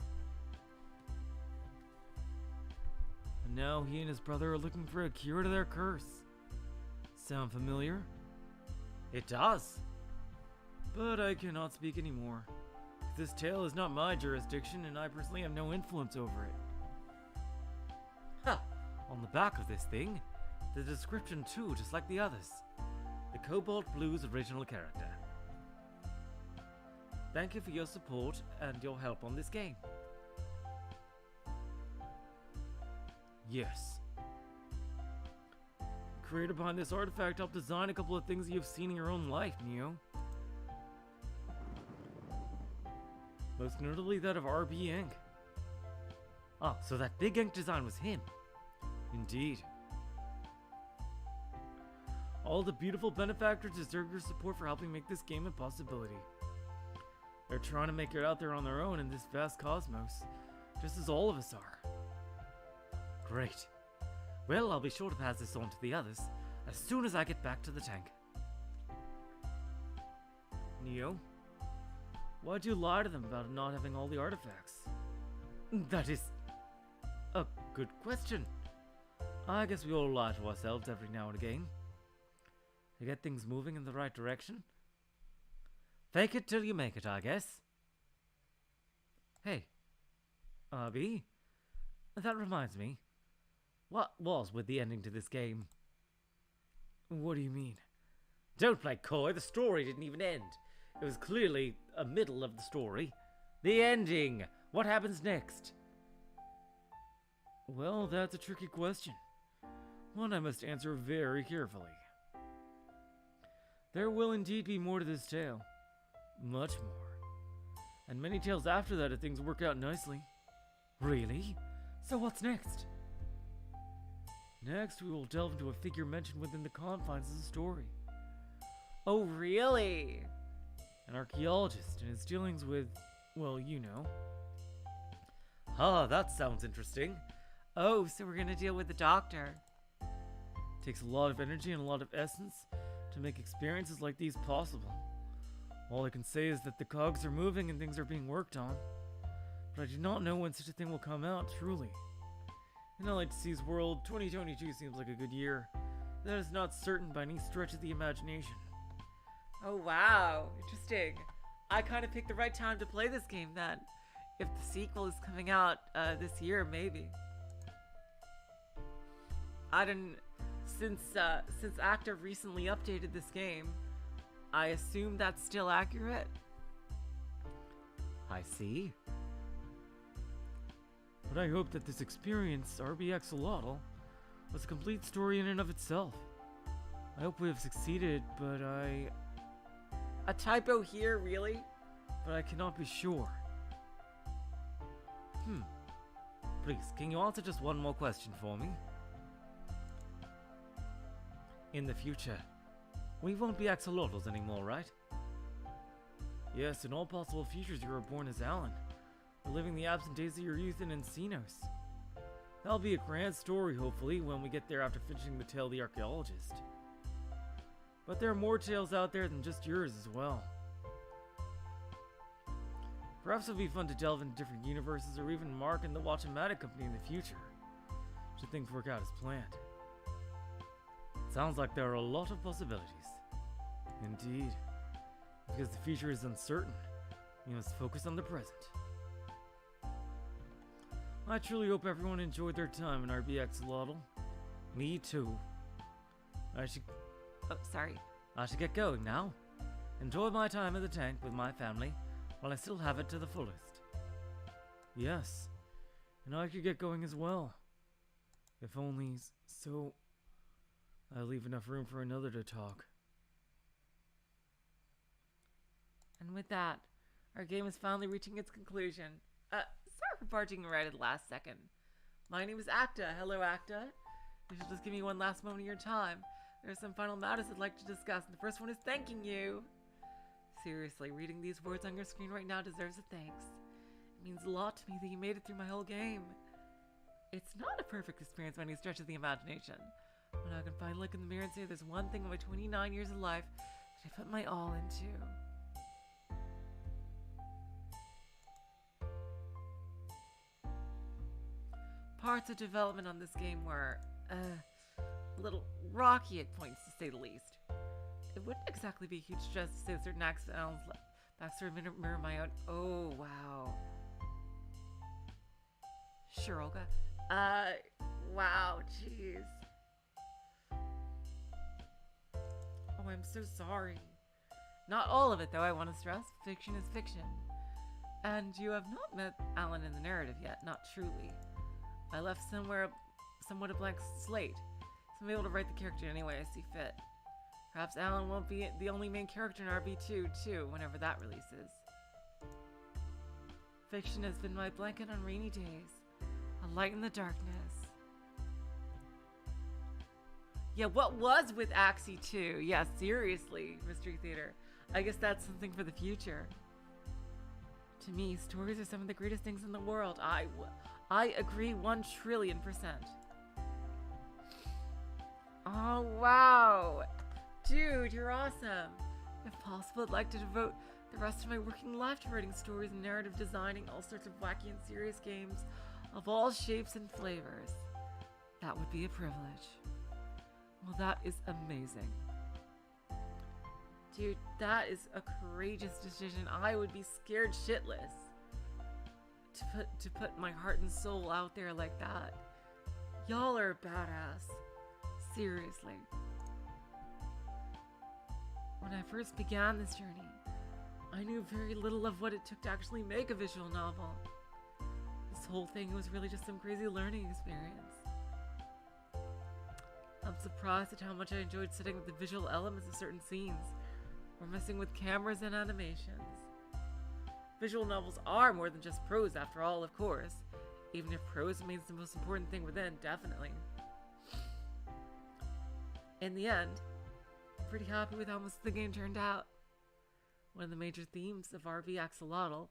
And now he and his brother are looking for a cure to their curse. Sound familiar? It does. But I cannot speak anymore. This tale is not my jurisdiction, and I personally have no influence over it. Ha! On the back of this thing, the description too, just like the others. The Cobalt Blue's original character. Thank you for your support and your help on this game. Yes. The creator behind this artifact helped design a couple of things you've seen in your own life, Neo. Most notably that of RB Inc. Ah, so that big ink design was him. Indeed. All the beautiful benefactors deserve your support for helping make this game a possibility. They're trying to make it out there on their own in this vast cosmos, just as all of us are. Great. Well, I'll be sure to pass this on to the others as soon as I get back to the tank. Neo? Why'd you lie to them about not having all the artifacts? That is a good question. I guess we all lie to ourselves every now and again. To get things moving in the right direction. Fake it till you make it, I guess. Hey, RB, that reminds me. What was with the ending to this game? What do you mean? Don't play coy, the story didn't even end. It was clearly a middle of the story. The ending! What happens next? Well, that's a tricky question. One I must answer very carefully. There will indeed be more to this tale. Much more. And many tales after that if things work out nicely. Really? So what's next? Next, we will delve into a figure mentioned within the confines of the story. Oh, really? An archaeologist and his dealings with, well, you know. Ah, that sounds interesting. Oh, so we're gonna deal with the doctor. Takes a lot of energy and a lot of essence to make experiences like these possible. All I can say is that the cogs are moving and things are being worked on. But I do not know when such a thing will come out, truly. In LHC's world, 2022 seems like a good year. That is not certain by any stretch of the imagination. Oh, wow. Interesting. I kind of picked the right time to play this game then. If the sequel is coming out this year, maybe. I didn't... Since Active recently updated this game, I assume that's still accurate. I see. But I hope that this experience, RB Axolotl, was a complete story in and of itself. I hope we have succeeded, but A typo here, really? I cannot be sure. Please, can you answer just one more question for me? In the future, we won't be axolotls anymore, right? Yes, in all possible futures you are born as Alan, reliving the absent days of your youth in Encinos. That'll be a grand story, hopefully, when we get there after finishing the tale of the archaeologist. But there are more tales out there than just yours as well. Perhaps it'll be fun to delve into different universes or even Mark and the Watchomatic Company in the future, should things work out as planned. Sounds like there are a lot of possibilities. Indeed. Because the future is uncertain, we must focus on the present. I truly hope everyone enjoyed their time in RB Axolotl. Me too. Oh, sorry. I should get going now. Enjoy my time at the tank with my family while I still have it to the fullest. Yes, and I could get going as well. If only so I leave enough room for another to talk. And with that, our game is finally reaching its conclusion. Sorry for barging right at the last second. My name is Acta. Hello, Acta. You should just give me one last moment of your time. There are some final matters I'd like to discuss, and the first one is thanking you. Seriously, reading these words on your screen right now deserves a thanks. It means a lot to me that you made it through my whole game. It's not a perfect experience by any stretch of the imagination, but I can finally look in the mirror and say there's one thing in my 29 years of life that I put my all into. Parts of development on this game were a little rocky at points, to say the least. It wouldn't exactly be a huge stress to say certain accidents backstory mirror my own. Oh, wow. Sure, Olga. Wow, jeez. Oh, I'm so sorry. Not all of it, though, I want to stress. Fiction is fiction. And you have not met Alan in the narrative yet, not truly. I left somewhat a blank slate, so I'm able to write the character any way I see fit. Perhaps Alan won't be the only main character in RB2, too, whenever that releases. Fiction has been my blanket on rainy days, a light in the darkness. Yeah, what was with Axie 2? Yeah, seriously, Mystery Theater. I guess that's something for the future. To me, stories are some of the greatest things in the world. I agree 1,000,000,000%. Oh, wow. Dude, you're awesome. If possible, I'd like to devote the rest of my working life to writing stories and narrative designing all sorts of wacky and serious games of all shapes and flavors. That would be a privilege. Well, that is amazing. Dude, that is a courageous decision. I would be scared shitless to put my heart and soul out there like that. Y'all are badass. Seriously. When I first began this journey, I knew very little of what it took to actually make a visual novel. This whole thing was really just some crazy learning experience. I'm surprised at how much I enjoyed setting up the visual elements of certain scenes, or messing with cameras and animations. Visual novels are more than just prose after all, of course, even if prose remains the most important thing within, definitely. In the end, I'm pretty happy with how most of the game turned out. One of the major themes of RB Axolotl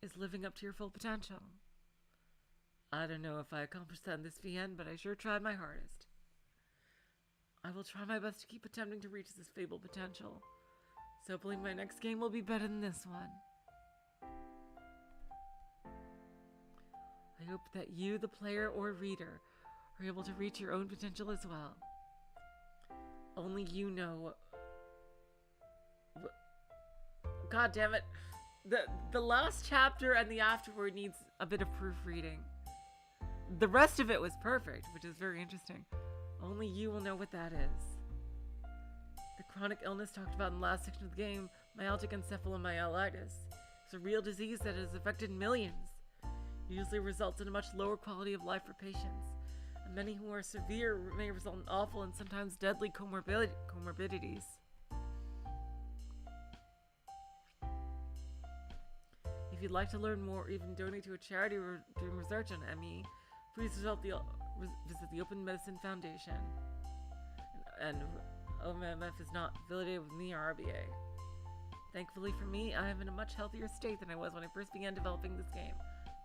is living up to your full potential. I don't know if I accomplished that in this VN, but I sure tried my hardest. I will try my best to keep attempting to reach this fabled potential, so hopefully my next game will be better than this one. I hope that you, the player or reader, are able to reach your own potential as well. Only you know. God damn it. The last chapter and the afterword needs a bit of proofreading. The rest of it was perfect, which is very interesting. Only you will know what that is. The chronic illness talked about in the last section of the game, myalgic encephalomyelitis, is a real disease that has affected millions. It usually results in a much lower quality of life for patients, and many who are severe may result in awful and sometimes deadly comorbidities. If you'd like to learn more or even donate to a charity doing research on ME, please visit the Open Medicine Foundation. And OMF is not affiliated with me or RBA. Thankfully for me, I am in a much healthier state than I was when I first began developing this game.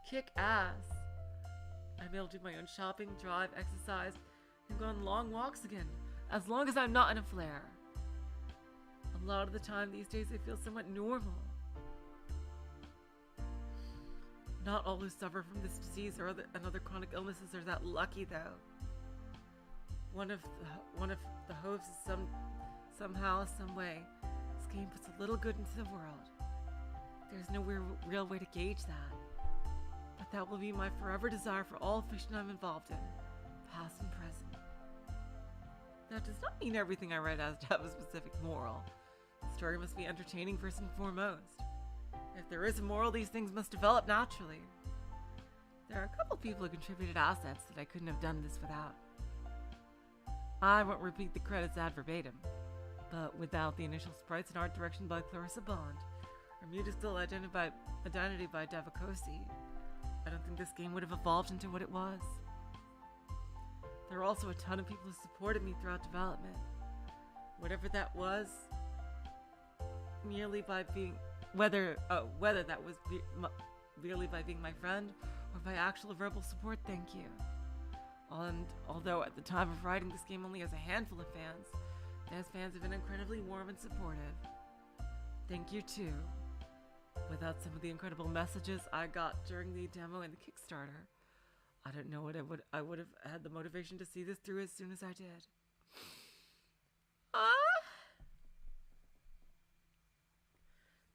Kick ass! I'm able to do my own shopping, drive, exercise, and go on long walks again, as long as I'm not in a flare. A lot of the time these days I feel somewhat normal. Not all who suffer from this disease and other chronic illnesses are that lucky, though. One of the hopes is somehow, some way, this game puts a little good into the world. There's no real way to gauge that, but that will be my forever desire for all fiction I'm involved in, past and present. That does not mean everything I write has to have a specific moral. The story must be entertaining first and foremost. If there is a moral, these things must develop naturally. There are a couple people who contributed assets that I couldn't have done this without. I won't repeat the credits ad verbatim, but without the initial sprites and art direction by Clarissa Bond, or musical identity by Davakosi, I don't think this game would have evolved into what it was. There are also a ton of people who supported me throughout development. Whatever that was, merely by being... Whether that was merely by being my friend or by actual verbal support, thank you. And although at the time of writing this game only has a handful of fans, those fans have been incredibly warm and supportive. Thank you too. Without some of the incredible messages I got during the demo and the Kickstarter, I don't know what I would have had the motivation to see this through as soon as I did.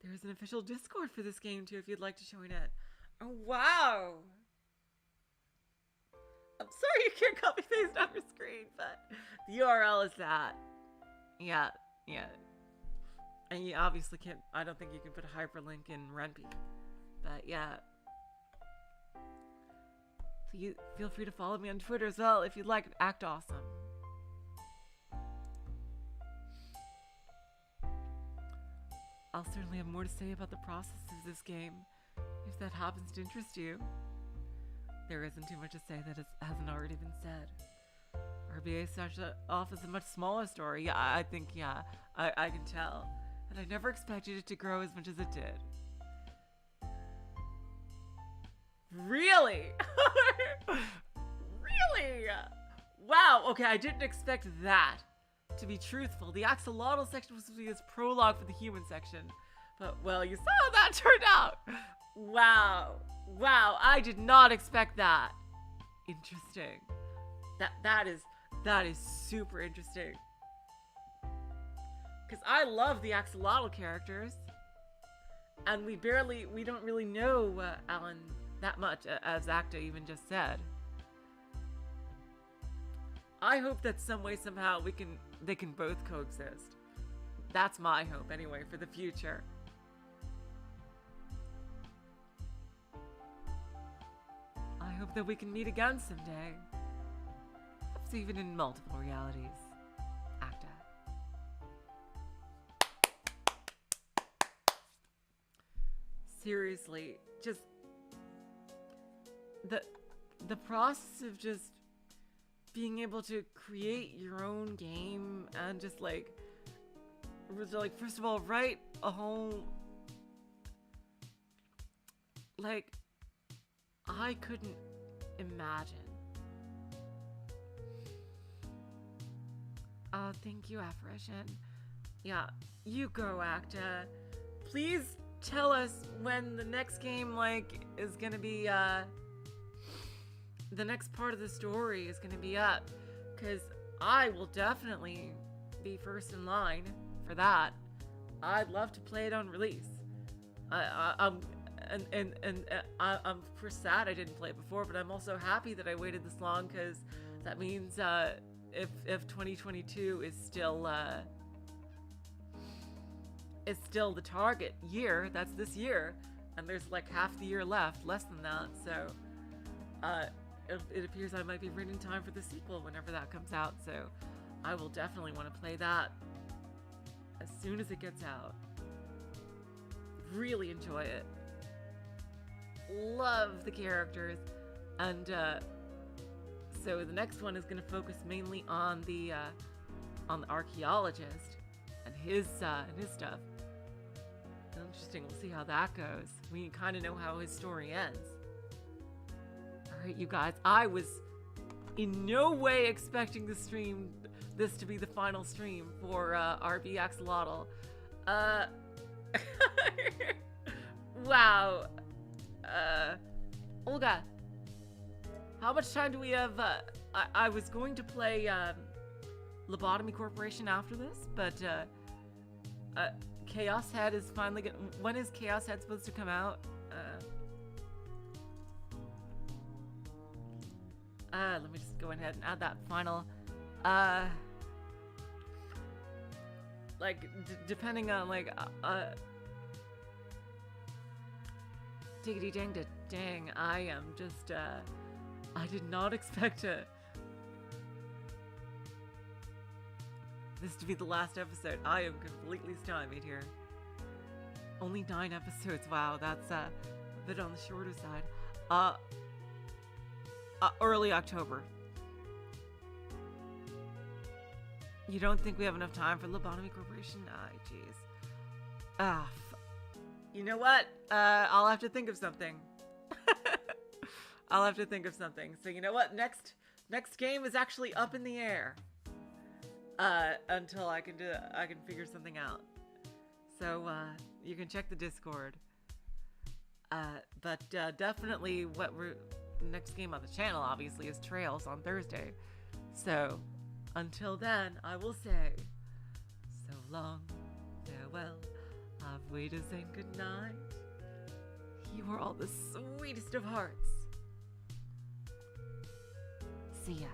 There is an official Discord for this game too if you'd like to join it. Oh wow! I'm sorry you can't copy paste on your screen, but the URL is that. Yeah. And you obviously can't, I don't think you can put a hyperlink in Renpy. But yeah. Please feel free to follow me on Twitter as well if you'd like. Act awesome. I'll certainly have more to say about the process of this game, if that happens to interest you. There isn't too much to say that hasn't already been said. RBA started off as a much smaller story. Yeah, I think, I can tell. And I never expected it to grow as much as it did. Really? Really? Wow, okay, I didn't expect that. to be truthful, the Axolotl section was supposed to be this prologue for the human section. But, well, you saw how that turned out. Wow. Wow, I did not expect that. Interesting. That is super interesting. Because I love the Axolotl characters. And we don't really know Alan that much, as Acta even just said. I hope that some way, somehow, they can both coexist. That's my hope, anyway, for the future. I hope that we can meet again someday. Perhaps even in multiple realities. Acta. Seriously, just the process of just being able to create your own game and just like first of all, write a whole, like, I couldn't imagine. Oh, thank you, Apparition. Yeah, you go, Acta. Please tell us when the next game, like, is gonna be, the next part of the story is gonna be up. Because I will definitely be first in line for that. I'd love to play it on release. I'm of course sad I didn't play it before, but I'm also happy that I waited this long, because that means if 2022 is still the target year, that's this year, and there's like half the year left, less than that, so it appears I might be right in time for the sequel whenever that comes out, so I will definitely want to play that as soon as it gets out. Really enjoy it. Love the characters, and so the next one is going to focus mainly on the archaeologist and his stuff. Interesting. We'll see how that goes. We kind of know how his story ends. All right, you guys. I was in no way expecting this to be the final stream for RB Axolotl. Wow. Olga, how much time do we have? I was going to play Lobotomy Corporation after this, but Chaos Head is finally gonna. When is Chaos Head supposed to come out? Let me just go ahead and add that final. Like, depending on like diggity dang to dang, I am just I did not expect this to be the last episode. I am completely stymied here. Only 9 episodes. Wow, that's a bit on the shorter side. Early October. You don't think we have enough time for Lobotomy Corporation? Jeez. You know what? I'll have to think of something. I'll have to think of something. So you know what? Next game is actually up in the air. Until I can figure something out. So you can check the Discord. But definitely next game on the channel obviously is Trails on Thursday. So until then, I will say so long, farewell, auf Wiedersehen, good night. You are all the sweetest of hearts. See ya.